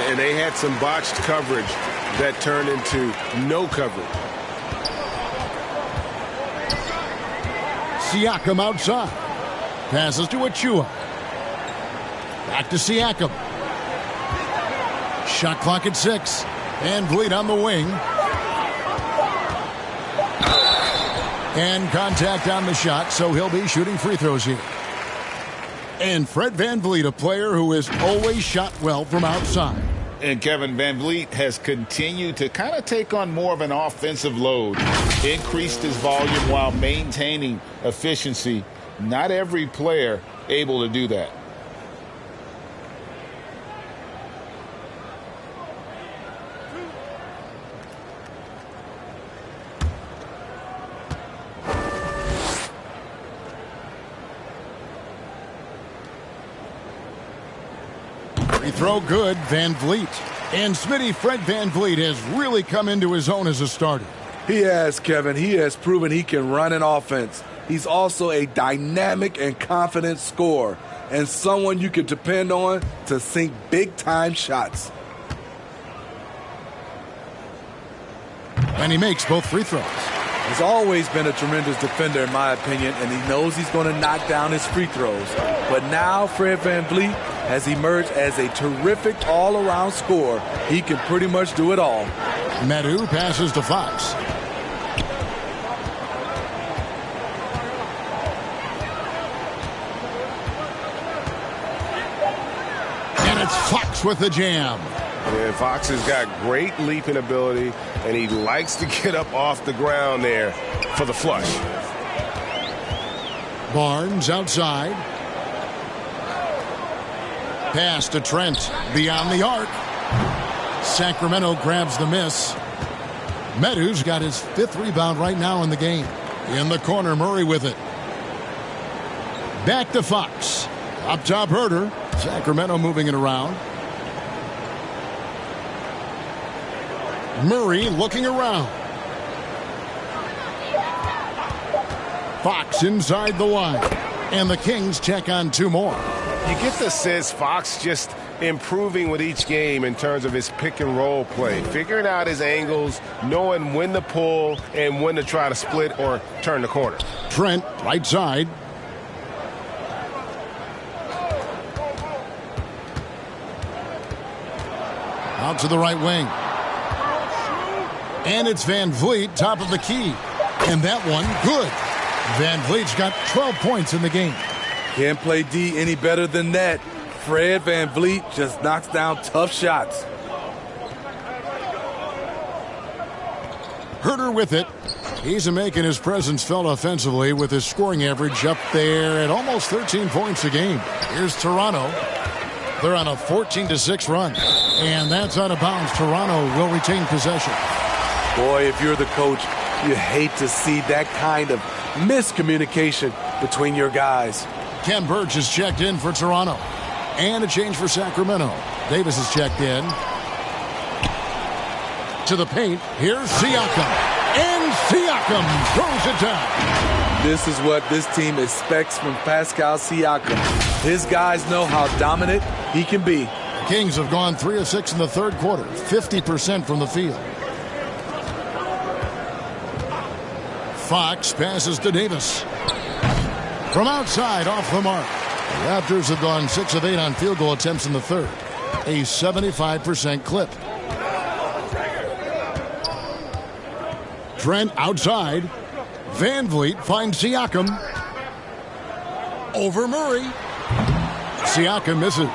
And they had some botched coverage that turned into no coverage. Siakam outside. Passes to Achua. Back to Siakam. Shot clock at 6. Van Vliet on the wing. And contact on the shot, so he'll be shooting free throws here. And Fred Van Vliet, a player who has always shot well from outside. And Kevin, Van Vliet has continued to kind of take on more of an offensive load. Increased his volume while maintaining efficiency. Not every player able to do that. Throw good, Van Vliet. And Smitty, Fred Van Vliet has really come into his own as a starter. He has, Kevin. He has proven he can run an offense. He's also a dynamic and confident scorer and someone you can depend on to sink big-time shots. And he makes both free throws. He's always been a tremendous defender, in my opinion, and he knows he's going to knock down his free throws. But now Fred Van Vliet has emerged as a terrific all-around scorer. He can pretty much do it all. Medu passes to Fox. And it's Fox with the jam. Yeah, Fox has got great leaping ability, and he likes to get up off the ground there for the flush. Barnes outside. Pass to Trent beyond the arc. Sacramento grabs the miss. Medu's got his 5th rebound right now in the game. In the corner, Murray with it. Back to Fox. Up top, Herter. Sacramento moving it around. Murray looking around. Fox inside the line. And the Kings check on 2 more. You get the sense Fox just improving with each game in terms of his pick and roll play, figuring out his angles, knowing when to pull and when to try to split or turn the corner. Trent, right side. Out to the right wing. And it's Van Vliet, top of the key. And that one, good. Van Vliet's got 12 points in the game. Can't play D any better than that. Fred Van Vliet just knocks down tough shots. Herter with it. He's making his presence felt offensively with his scoring average up there at almost 13 points a game. Here's Toronto. They're on a 14-6 run. And that's out of bounds. Toronto will retain possession. Boy, if you're the coach, you hate to see that kind of miscommunication between your guys. Ken Burch is checked in for Toronto. And a change for Sacramento. Davis is checked in. To the paint. Here's Siakam. And Siakam throws it down. This is what this team expects from Pascal Siakam. His guys know how dominant he can be. The Kings have gone 3 of 6 in the third quarter. 50% from the field. Fox passes to Davis. From outside, off the mark. The Raptors have gone 6 of 8 on field goal attempts in the third. A 75% clip. Trent outside. Van Vliet finds Siakam. Over Murray. Siakam misses.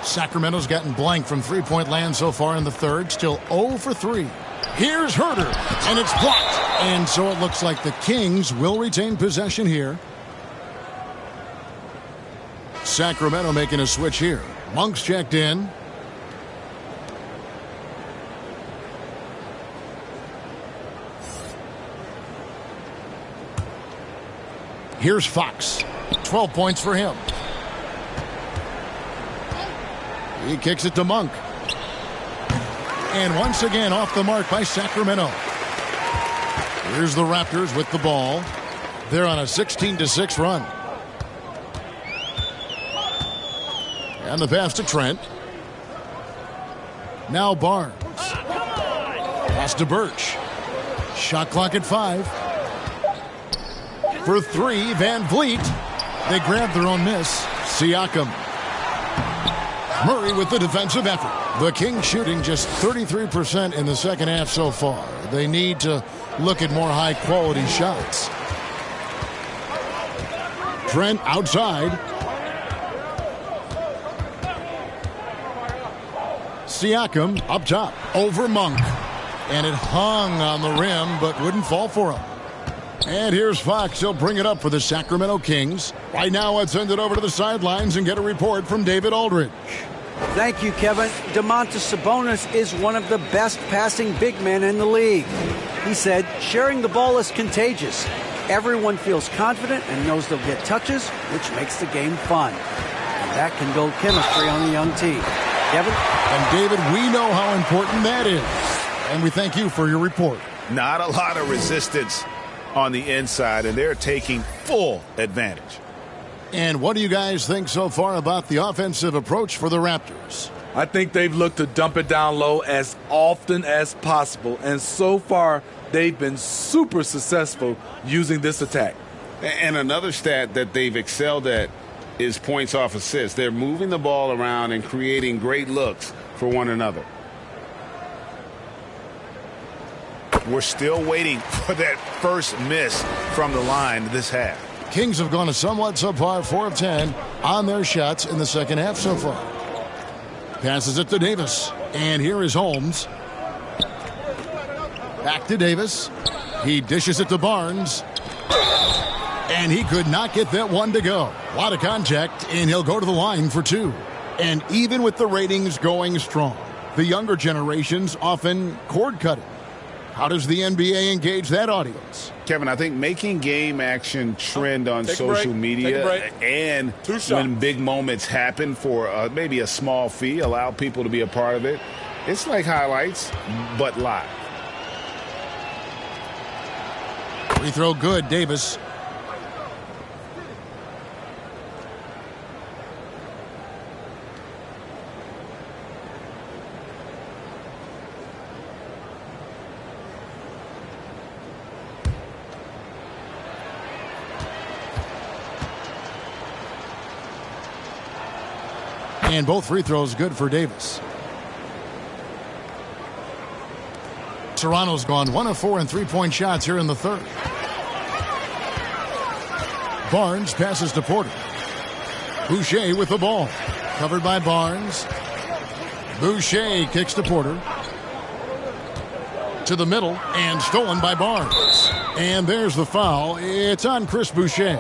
Sacramento's gotten blank from three-point land so far in the third. Still 0 for 3. Here's Herter, and it's blocked. And so it looks like the Kings will retain possession here. Sacramento making a switch here. Monk's checked in. Here's Fox. 12 points for him. He kicks it to Monk. And once again off the mark by Sacramento. Here's the Raptors with the ball. They're on a 16-6 run. And the pass to Trent. Now Barnes. Pass to Birch. Shot clock at 5. For 3, Van Vliet. They grab their own miss. Siakam. Murray with the defensive effort. The Kings shooting just 33% in the second half so far. They need to look at more high-quality shots. Trent outside. Siakam up top. Over Monk. And it hung on the rim, but wouldn't fall for him. And here's Fox. He'll bring it up for the Sacramento Kings. Right now, let's send it over to the sidelines and get a report from David Aldridge. Thank you, Kevin. Domantas Sabonis is one of the best passing big men in the league. He said, sharing the ball is contagious. Everyone feels confident and knows they'll get touches, which makes the game fun. And that can build chemistry on a young team. Kevin? And David, we know how important that is. And we thank you for your report. Not a lot of resistance on the inside, and they're taking full advantage. And what do you guys think so far about the offensive approach for the Raptors? I think they've looked to dump it down low as often as possible. And so far, they've been super successful using this attack. And another stat that they've excelled at is points off assists. They're moving the ball around and creating great looks for one another. We're still waiting for that first miss from the line this half. Kings have gone a somewhat subpar 4 of 10 on their shots in the second half so far. Passes it to Davis. And here is Holmes. Back to Davis. He dishes it to Barnes. And he could not get that one to go. A lot of contact, and he'll go to the line for 2. And even with the ratings going strong, the younger generations often cord cutting. How does the NBA engage that audience? Kevin, I think making game action trend on social media and when big moments happen for maybe a small fee, allow people to be a part of it. It's like highlights, but live. Free throw good, Davis. And both free throws good for Davis. Toronto's gone 1 of 4 in three-point shots here in the third. Barnes passes to Porter. Boucher with the ball. Covered by Barnes. Boucher kicks to Porter. To the middle and stolen by Barnes. And there's the foul. It's on Chris Boucher.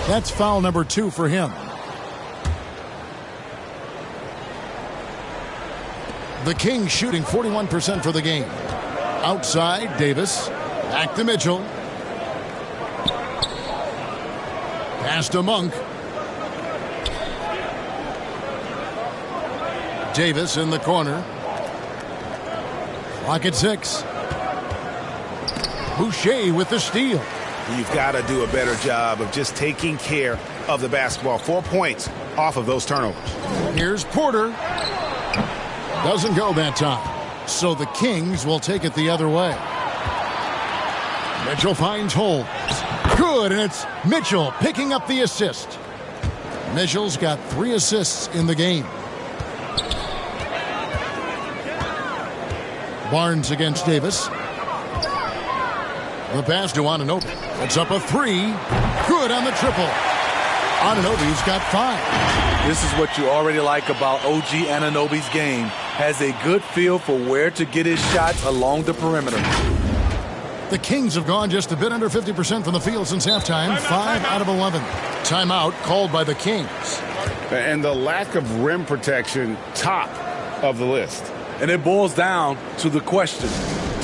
That's foul number 2 for him. The Kings shooting 41% for the game. Outside, Davis. Back to Mitchell. Pass to Monk. Davis in the corner. Clock at 6. Boucher with the steal. You've got to do a better job of just taking care of the basketball. 4 points off of those turnovers. Here's Porter. Doesn't go that time. So the Kings will take it the other way. Mitchell finds Holmes. Good, and it's Mitchell picking up the assist. Mitchell's got 3 assists in the game. Barnes against Davis. The pass to Anunoby. It's up a 3. Good on the triple. Anunoby's got 5. This is what you already like about OG Anunoby's game. Has a good feel for where to get his shots along the perimeter. The Kings have gone just a bit under 50% from the field since halftime. 5 out of 11. Timeout called by the Kings. And the lack of rim protection, top of the list. And it boils down to the question.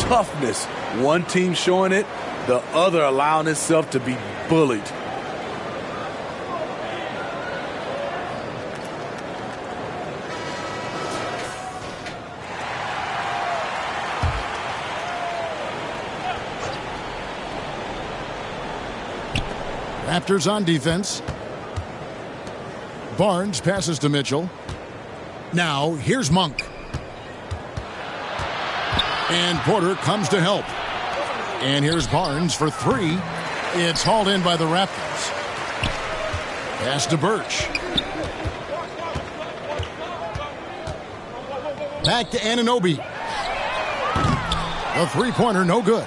Toughness. One team showing it, the other allowing itself to be bullied. Raptors on defense. Barnes passes to Mitchell. Now here's Monk. And Porter comes to help. And here's Barnes for 3. It's hauled in by the Raptors. Pass to Birch. Back to Anunoby. The three-pointer, no good.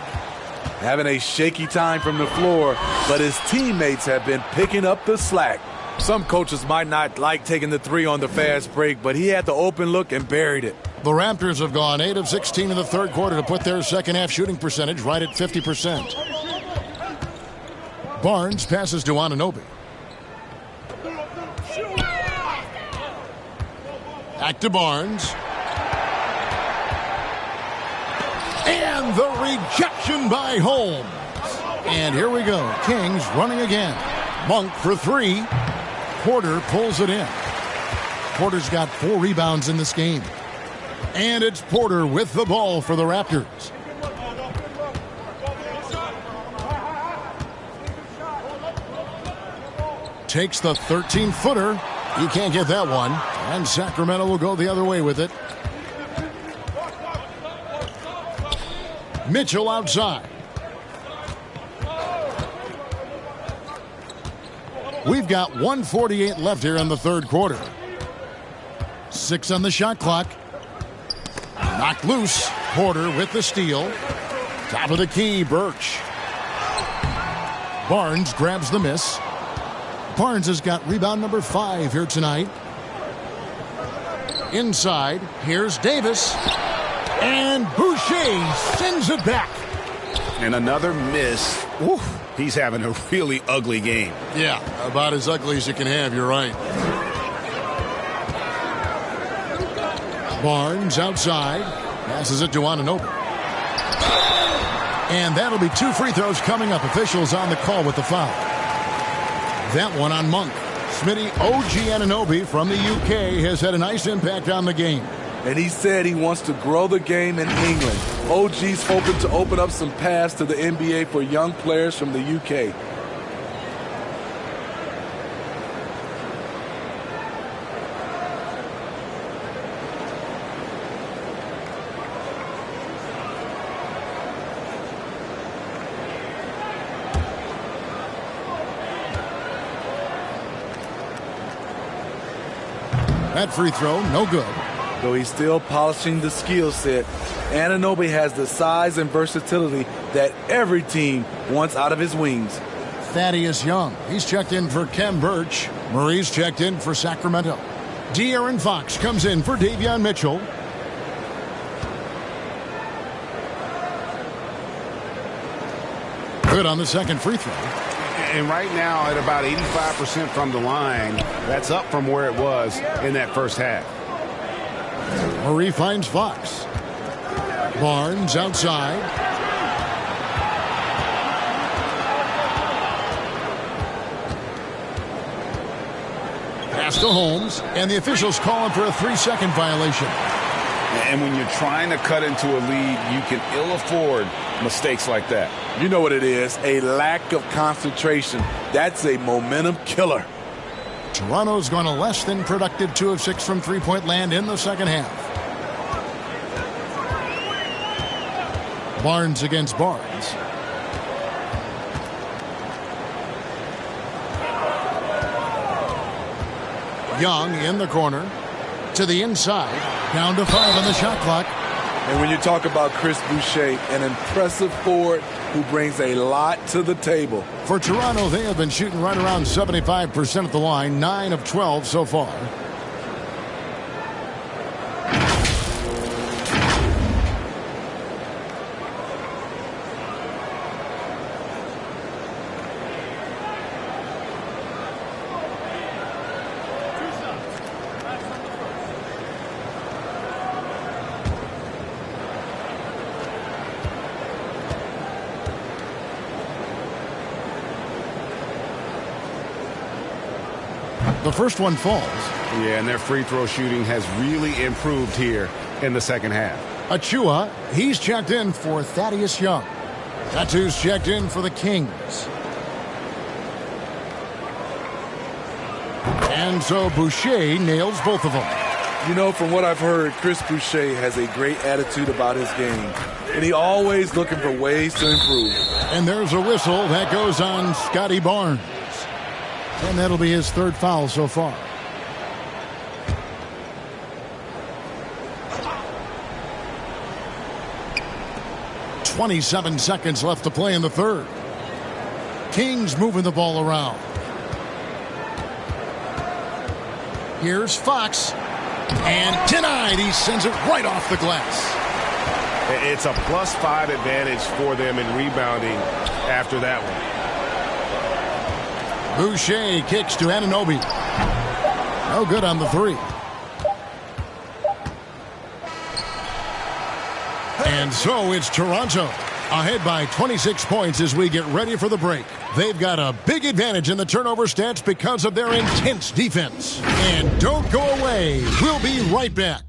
Having a shaky time from the floor, but his teammates have been picking up the slack. Some coaches might not like taking the 3 on the fast break, but he had the open look and buried it. The Raptors have gone 8 of 16 in the third quarter to put their second-half shooting percentage right at 50%. Barnes passes to Anunoby. Back to Barnes. And the rejection by Holmes. And here we go. Kings running again. Monk for 3. Porter pulls it in. Porter's got 4 rebounds in this game. And it's Porter with the ball for the Raptors. Takes the 13-footer. He can't get that one. And Sacramento will go the other way with it. Mitchell outside. We've got 1:48 left here in the third quarter. 6 on the shot clock. Knocked loose. Porter with the steal. Top of the key, Birch. Barnes grabs the miss. Barnes has got rebound number 5 here tonight. Inside, here's Davis. And Boucher sends it back. And another miss. Oof, he's having a really ugly game. Yeah, about as ugly as you can have, you're right. Barnes outside. Passes it to Anunoby. And that'll be 2 free throws coming up. Officials on the call with the foul. That one on Monk. Smitty, OG Anunoby from the UK has had a nice impact on the game. And he said he wants to grow the game in England. OG's hoping to open up some paths to the NBA for young players from the UK. That free throw, no good. Though he's still polishing the skill set, Anunoby has the size and versatility that every team wants out of his wings. Thaddeus Young, he's checked in for Kem Birch. Murray's checked in for Sacramento. De'Aaron Fox comes in for Davion Mitchell. Good on the second free throw. And right now at about 85% from the line, that's up from where it was in that first half. Murray finds Fox. Barnes outside. Pass to Holmes, and the officials call him for a 3-second violation. And when you're trying to cut into a lead, you can ill afford mistakes like that. You know what it is, a lack of concentration. That's a momentum killer. Toronto's gone a less than productive 2 of 6 from three-point land in the second half. Barnes against Barnes. Young in the corner. To the inside. Down to 5 on the shot clock. And when you talk about Chris Boucher, an impressive forward who brings a lot to the table. For Toronto, they have been shooting right around 75% at the line, 9 of 12 so far. The first one falls. Yeah, and their free throw shooting has really improved here in the second half. Achua, he's checked in for Thaddeus Young. Tatu's checked in for the Kings. And so Boucher nails both of them. You know, from what I've heard, Chris Boucher has a great attitude about his game. And he always looking for ways to improve. And there's a whistle that goes on Scotty Barnes. And that'll be his 3rd foul so far. "27 seconds left to play in the 3rd. Kings moving the ball around. Here's Fox. And denied. He sends it right off the glass. It's a +5 advantage for them in rebounding after that one. Boucher kicks to Anunoby. No good on the 3. And so it's Toronto ahead by 26 points as we get ready for the break. They've got a big advantage in the turnover stats because of their intense defense. And don't go away. We'll be right back.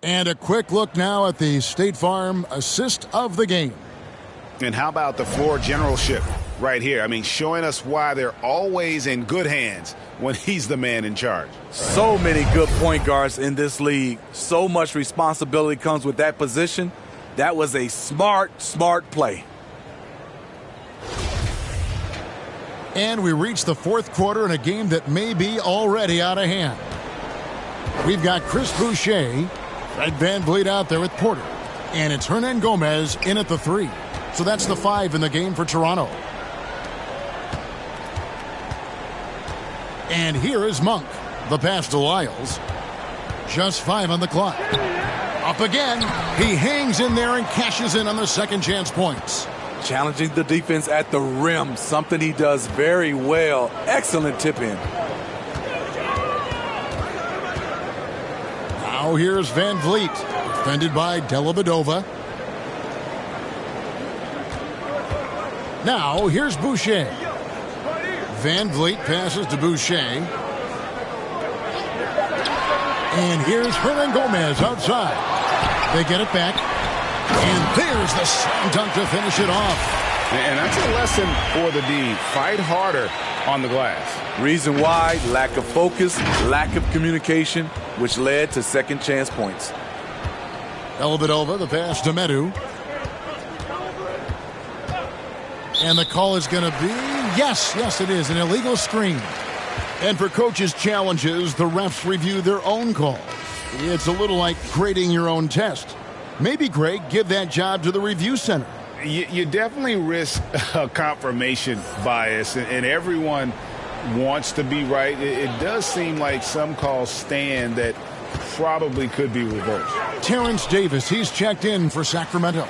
And a quick look now at the State Farm assist of the game. And how about the floor generalship right here? I mean, showing us why they're always in good hands when he's the man in charge. So many good point guards in this league. So much responsibility comes with that position. That was a smart play. And we reach the 4th quarter in a game that may be already out of hand. We've got Chris Boucher, Fred VanVleet out there with Porter. And it's Hernan Gomez in at the 3. So that's the 5 in the game for Toronto. And here is Monk. The pass to Lyles. Just 5 on the clock. Up again. He hangs in there and cashes in on the second chance points. Challenging the defense at the rim. Something he does very well. Excellent tip in. Now here's VanVleet, defended by Dellavedova. Now here's Boucher. VanVleet passes to Boucher. And here's Hernan Gomez outside. They get it back. And there's the slam dunk to finish it off. And that's a lesson for the D. Fight harder on the glass. Reason why, lack of focus, lack of communication, which led to second chance points. Dellavedova, the pass to Medu. And the call is going to be, yes, it is, an illegal screen. And for coaches' challenges, the refs review their own calls. It's a little like grading your own test. Maybe, Greg, give that job to the review center. You definitely risk a confirmation bias, and everyone wants to be right. It does seem like some calls stand that probably could be reversed. Terrence Davis, he's checked in for Sacramento.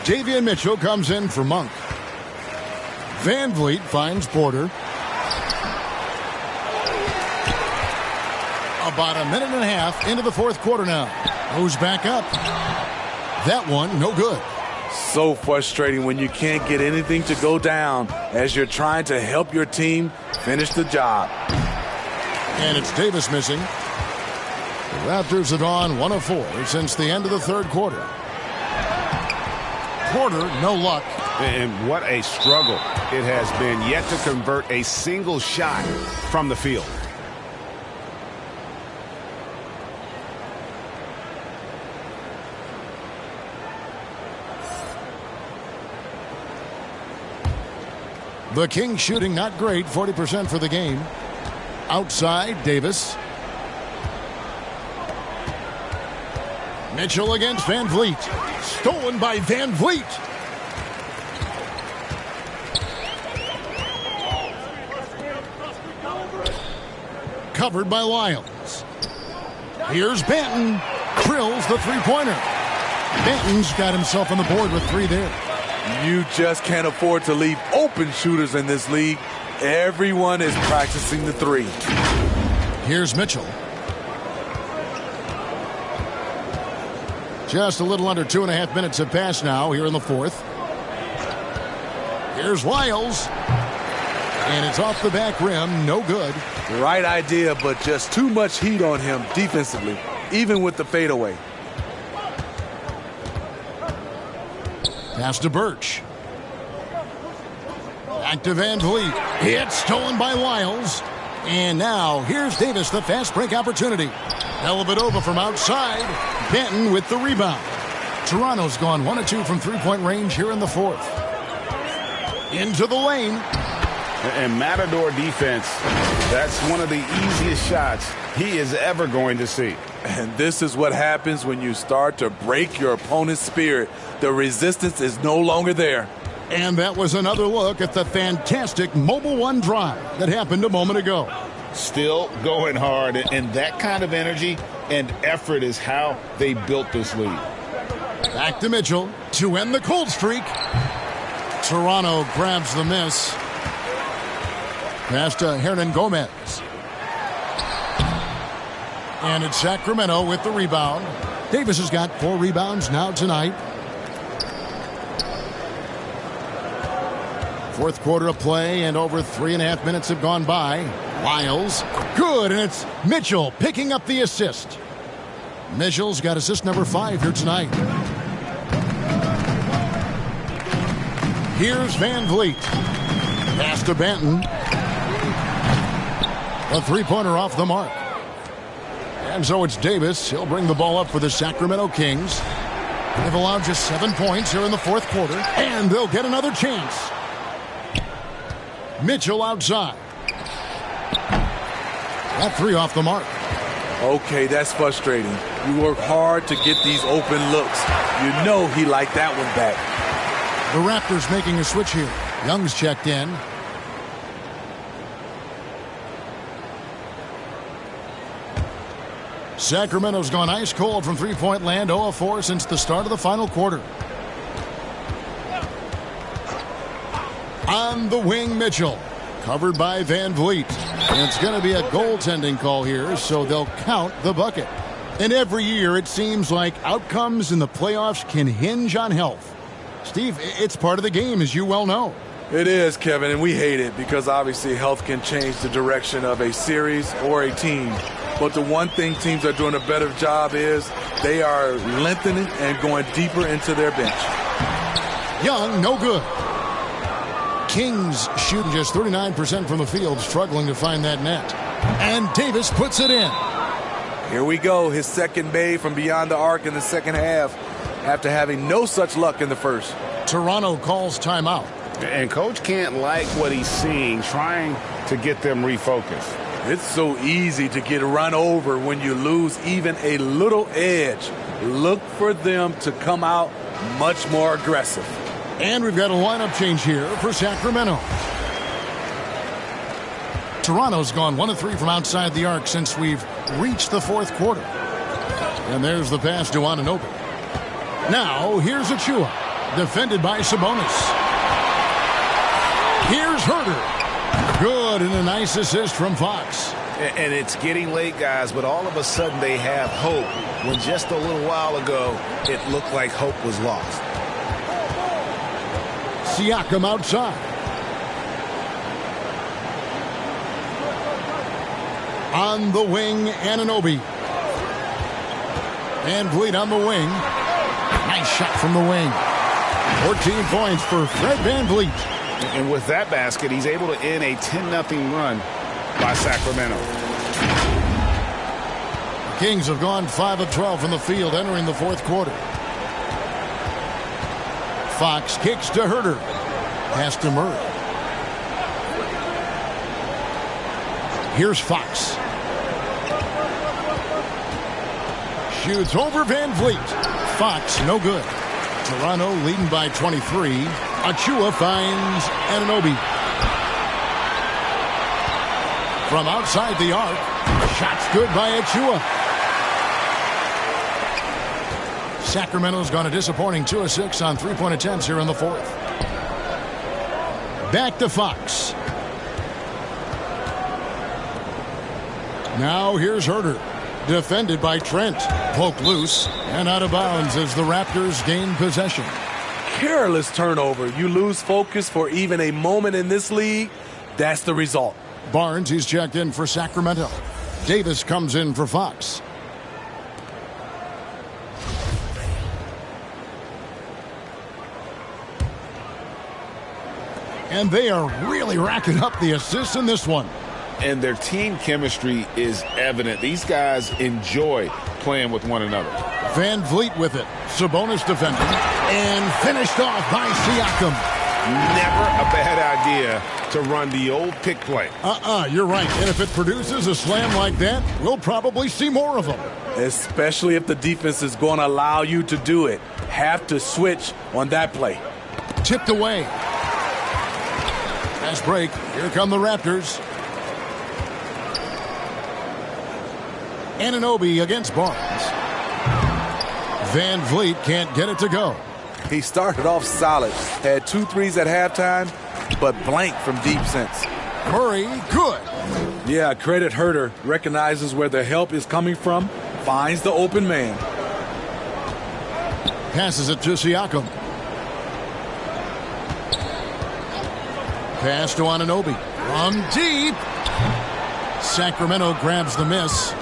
Davion Mitchell comes in for Monk. VanVleet finds Porter. A About a minute and a half into the fourth quarter now. Goes back up. That one, no good. So frustrating when you can't get anything to go down as you're trying to help your team finish the job. And it's Davis missing. The Raptors have gone 1 of 4 since the end of the third quarter. Porter, no luck. And what a struggle it has been yet to convert a single shot from the field. The Kings shooting not great, 40% for the game. Outside, Davis. Mitchell against Van Vliet. Stolen by Van Vliet. Covered by Lyles. Here's Banton. Drills the three-pointer. Banton's got himself on the board with 3 there. You just can't afford to leave open shooters in this league. Everyone is practicing the 3. Here's Mitchell. Just a little under 2.5 minutes have passed now here in the fourth. Here's Lyles. And it's off the back rim. No good. Right idea, but just too much heat on him defensively, even with the fadeaway. Pass to Birch. Back to Van Vliet. It's stolen by Lyles. And now here's Davis, the fast break opportunity. Dellavedova from outside. Banton with the rebound. Toronto's gone 1 of 2 from three-point range here in the fourth. Into the lane. And Matador defense, that's one of the easiest shots he is ever going to see. And this is what happens when you start to break your opponent's spirit. The resistance is no longer there. And that was another look at the fantastic Mobile One drive that happened a moment ago. Still going hard, and that kind of energy and effort is how they built this lead. Back to Mitchell to end the cold streak. Toronto grabs the miss. Pass to Hernan Gomez. And it's Sacramento with the rebound. Davis has got 4 rebounds now tonight. Fourth quarter of play, and over 3.5 minutes have gone by. Lyles, good, and it's Mitchell picking up the assist. Mitchell's got assist number 5 here tonight. Here's Van Vliet. Pass to Banton. A three-pointer off the mark. And so it's Davis. He'll bring the ball up for the Sacramento Kings. They've allowed just 7 points here in the fourth quarter, and they'll get another chance. Mitchell outside. That 3 off the mark. Okay, that's frustrating. You work hard to get these open looks. You know he liked that one back. The Raptors making a switch here. Young's checked in. Sacramento's gone ice cold from three-point land, 0 of 4 since the start of the final quarter. On the wing, Mitchell. Covered by Van Vliet. And it's going to be a goaltending call here, so they'll count the bucket. And every year it seems like outcomes in the playoffs can hinge on health. Steve, it's part of the game, as you well know. It is, Kevin, and we hate it because obviously health can change the direction of a series or a team. But the one thing teams are doing a better job is they are lengthening and going deeper into their bench. Young, no good. Kings shooting just 39% from the field, struggling to find that net. And Davis puts it in. Here we go, his second bay from beyond the arc in the second half after having no such luck in the first. Toronto calls timeout. And coach can't like what he's seeing, trying to get them refocused. It's so easy to get run over when you lose even a little edge. Look for them to come out much more aggressive. And we've got a lineup change here for Sacramento. Toronto's gone 1 of 3 from outside the arc since we've reached the fourth quarter. And there's the pass to Anunoby. Now, here's Achua, defended by Sabonis. Here's Herder. Good, and a nice assist from Fox. And it's getting late, guys, but all of a sudden they have hope when just a little while ago it looked like hope was lost. Siakam outside. On the wing, Anunoby. Van Vliet on the wing. Nice shot from the wing. 14 points for Fred Van Vliet. And with that basket, he's able to end a 10-0 run by Sacramento. Kings have gone 5 of 12 from the field entering the fourth quarter. Fox kicks to Herter. Pass to Murray. Here's Fox. Shoots over Van Vliet. Fox, no good. Toronto leading by 23. Achua finds Anunoby. From outside the arc. Shot's good by Achua. Sacramento's gone a disappointing 2 of 6 on three-point attempts here in the fourth. Back to Fox. Now here's Herter. Defended by Trent. Poke loose and out of bounds as the Raptors gain possession. Careless turnover. You lose focus for even a moment in this league. That's the result. Barnes, he's checked in for Sacramento. Davis comes in for Fox. And they are really racking up the assists in this one. And their team chemistry is evident. These guys enjoy playing with one another. Van Vliet with it. Sabonis defending. And finished off by Siakam. Never a bad idea to run the old pick play. You're right. And if it produces a slam like that, we'll probably see more of them. Especially if the defense is going to allow you to do it. Have to switch on that play. Tipped away. Fast break. Here come the Raptors. Anunoby against Barnes. Van Vliet can't get it to go. He started off solid. Had 2 threes at halftime, but blank from deep since. Murray, good. Yeah, credit Herter. Recognizes where the help is coming from. Finds the open man. Passes it to Siakam. Pass to Anunoby. From deep. Sacramento grabs the miss.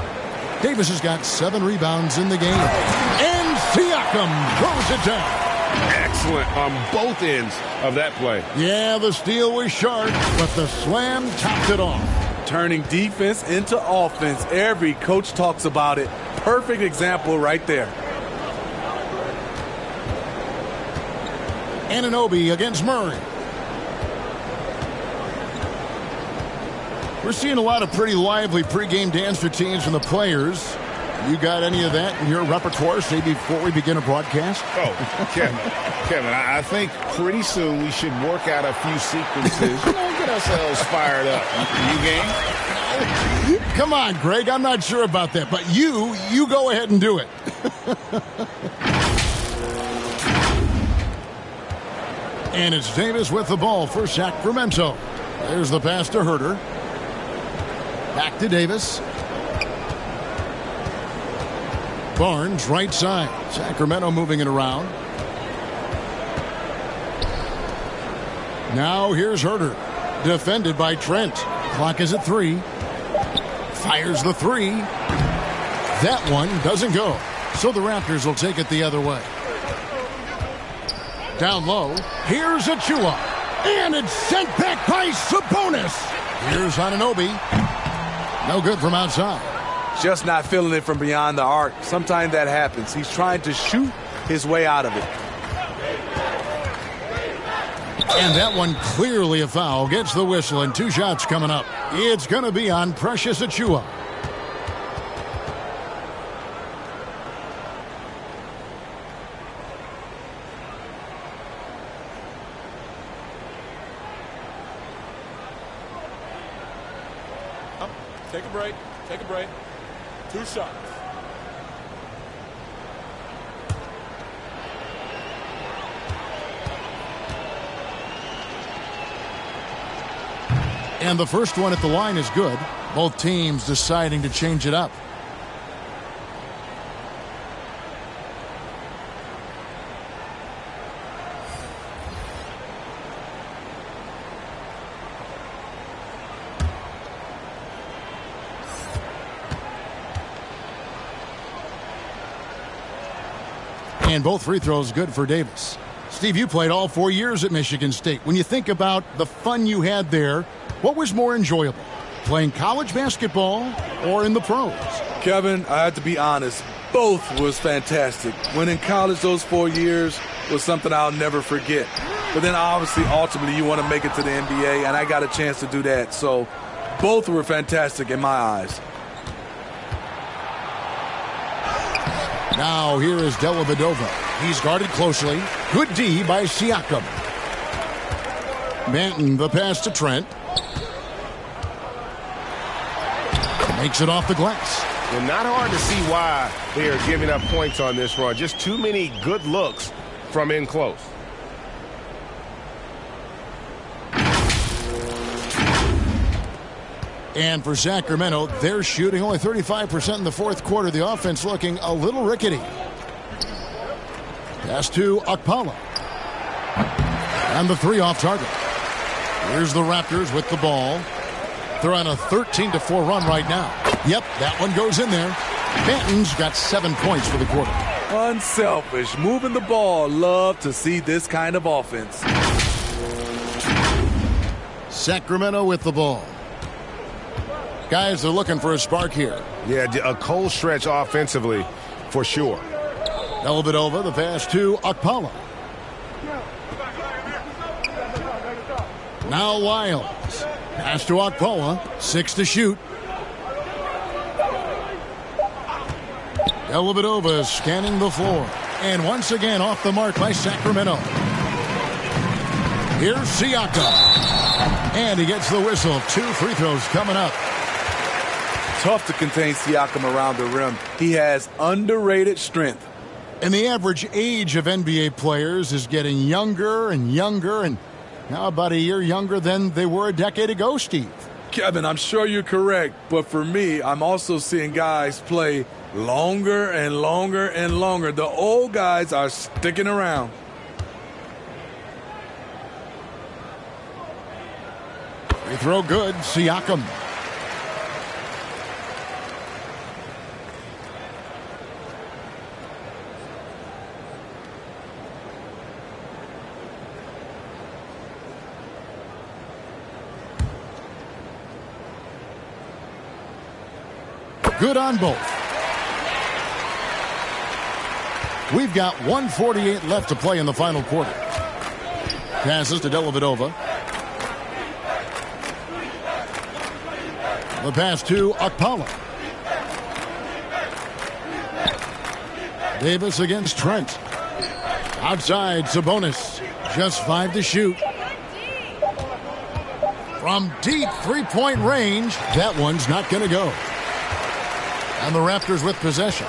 Davis has got 7 rebounds in the game. And Siakam throws it down. Excellent on both ends of that play. Yeah, the steal was sharp, but the slam topped it off. Turning defense into offense. Every coach talks about it. Perfect example right there. Anunoby against Murray. We're seeing a lot of pretty lively pregame dance routines from the players. You got any of that in your repertoire, say, before we begin a broadcast? Oh, Kevin, I think pretty soon we should work out a few sequences. Get ourselves fired up. You game? Come on, Greg. I'm not sure about that, but you go ahead and do it. And it's Davis with the ball for Sacramento. There's the pass to Herter. Back to Davis. Barnes, right side. Sacramento moving it around. Now here's Herter. Defended by Trent. Clock is at 3. Fires the 3. That one doesn't go. So the Raptors will take it the other way. Down low. Here's Achua. And it's sent back by Sabonis. Here's Anunoby. No good from outside. Just not feeling it from beyond the arc. Sometimes that happens. He's trying to shoot his way out of it. And that one clearly a foul. Gets the whistle and 2 shots coming up. It's going to be on Precious Achua. Take a break. Take a break. 2 shots. And the first one at the line is good. Both teams deciding to change it up. And both free throws good for Davis. Steve, you played all 4 years at Michigan State. When you think about the fun you had there, what was more enjoyable, playing college basketball or in the pros? Kevin, I have to be honest, both was fantastic. When in college, those 4 years was something I'll never forget. But then obviously, ultimately, you want to make it to the NBA, and I got a chance to do that. So both were fantastic in my eyes. Now here is Dellavedova. He's guarded closely. Good D by Siakam. Manton, the pass to Trent. Makes it off the glass. Well, not hard to see why they are giving up points on this run. Just too many good looks from in close. And for Sacramento, they're shooting only 35% in the fourth quarter. The offense looking a little rickety. Pass to Okpala. And the three off target. Here's the Raptors with the ball. They're on a 13-4 run right now. Yep, that one goes in there. Manton's got 7 points for the quarter. Unselfish, moving the ball. Love to see this kind of offense. Sacramento with the ball. Guys, they're looking for a spark here. Yeah, a cold stretch offensively for sure. Dellavedova, the pass to Okpala. Now Wiles. Pass to Okpala. 6 to shoot. Dellavedova scanning the floor. And once again off the mark by Sacramento. Here's Siakam. And he gets the whistle. 2 free throws coming up. Tough to contain Siakam around the rim. He has underrated strength. And the average age of NBA players is getting younger and younger, and now about a year younger than they were a decade ago, Steve. Kevin, I'm sure you're correct, but for me, I'm also seeing guys play longer and longer and longer. The old guys are sticking around. Free throw good, Siakam. Good on both. We've got 1:48 left to play in the final quarter. Passes to Dellavedova. The pass to Okpala. Davis against Trent. Outside, Sabonis. Just 5 to shoot. From deep three-point range, that one's not going to go. And the Raptors with possession.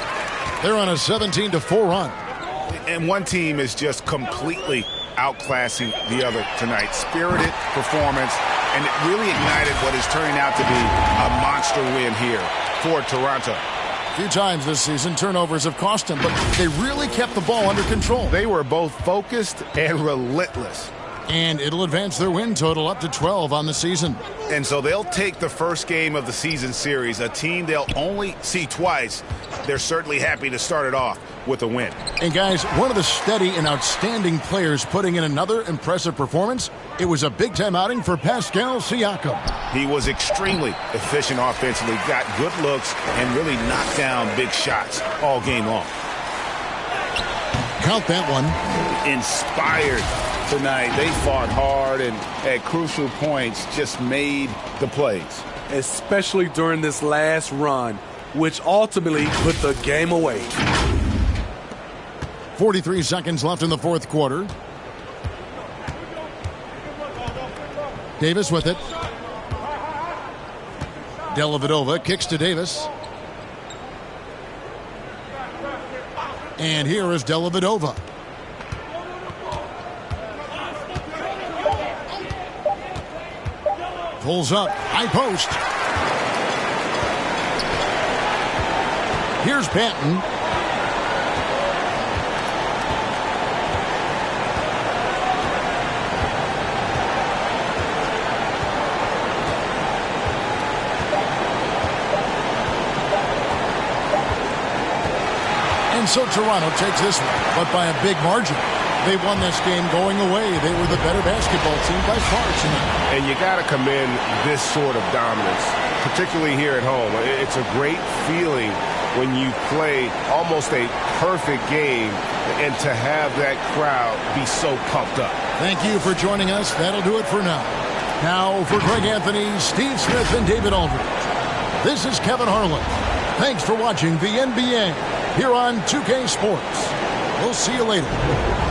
They're on a 17-4 run. And one team is just completely outclassing the other tonight. Spirited performance, and it really ignited what is turning out to be a monster win here for Toronto. A few times this season, turnovers have cost them, but they really kept the ball under control. They were both focused and relentless. And it'll advance their win total up to 12 on the season. And so they'll take the first game of the season series, a team they'll only see twice. They're certainly happy to start it off with a win. And guys, one of the steady and outstanding players putting in another impressive performance, it was a big-time outing for Pascal Siakam. He was extremely efficient offensively, got good looks, and really knocked down big shots all game long. Count that one. Inspired tonight. They fought hard and at crucial points just made the plays. Especially during this last run, which ultimately put the game away. 43 seconds left in the fourth quarter. Davis with it. Dellavedova kicks to Davis. And here is Dellavedova. Pulls up, high post. Here's Banton. And so Toronto takes this one, but by a big margin. They won this game going away. They were the better basketball team by far tonight. And you got to commend this sort of dominance, particularly here at home. It's a great feeling when you play almost a perfect game and to have that crowd be so pumped up. Thank you for joining us. That'll do it for now. Now for Greg Anthony, Steve Smith, and David Aldridge. This is Kevin Harlan. Thanks for watching the NBA here on 2K Sports. We'll see you later.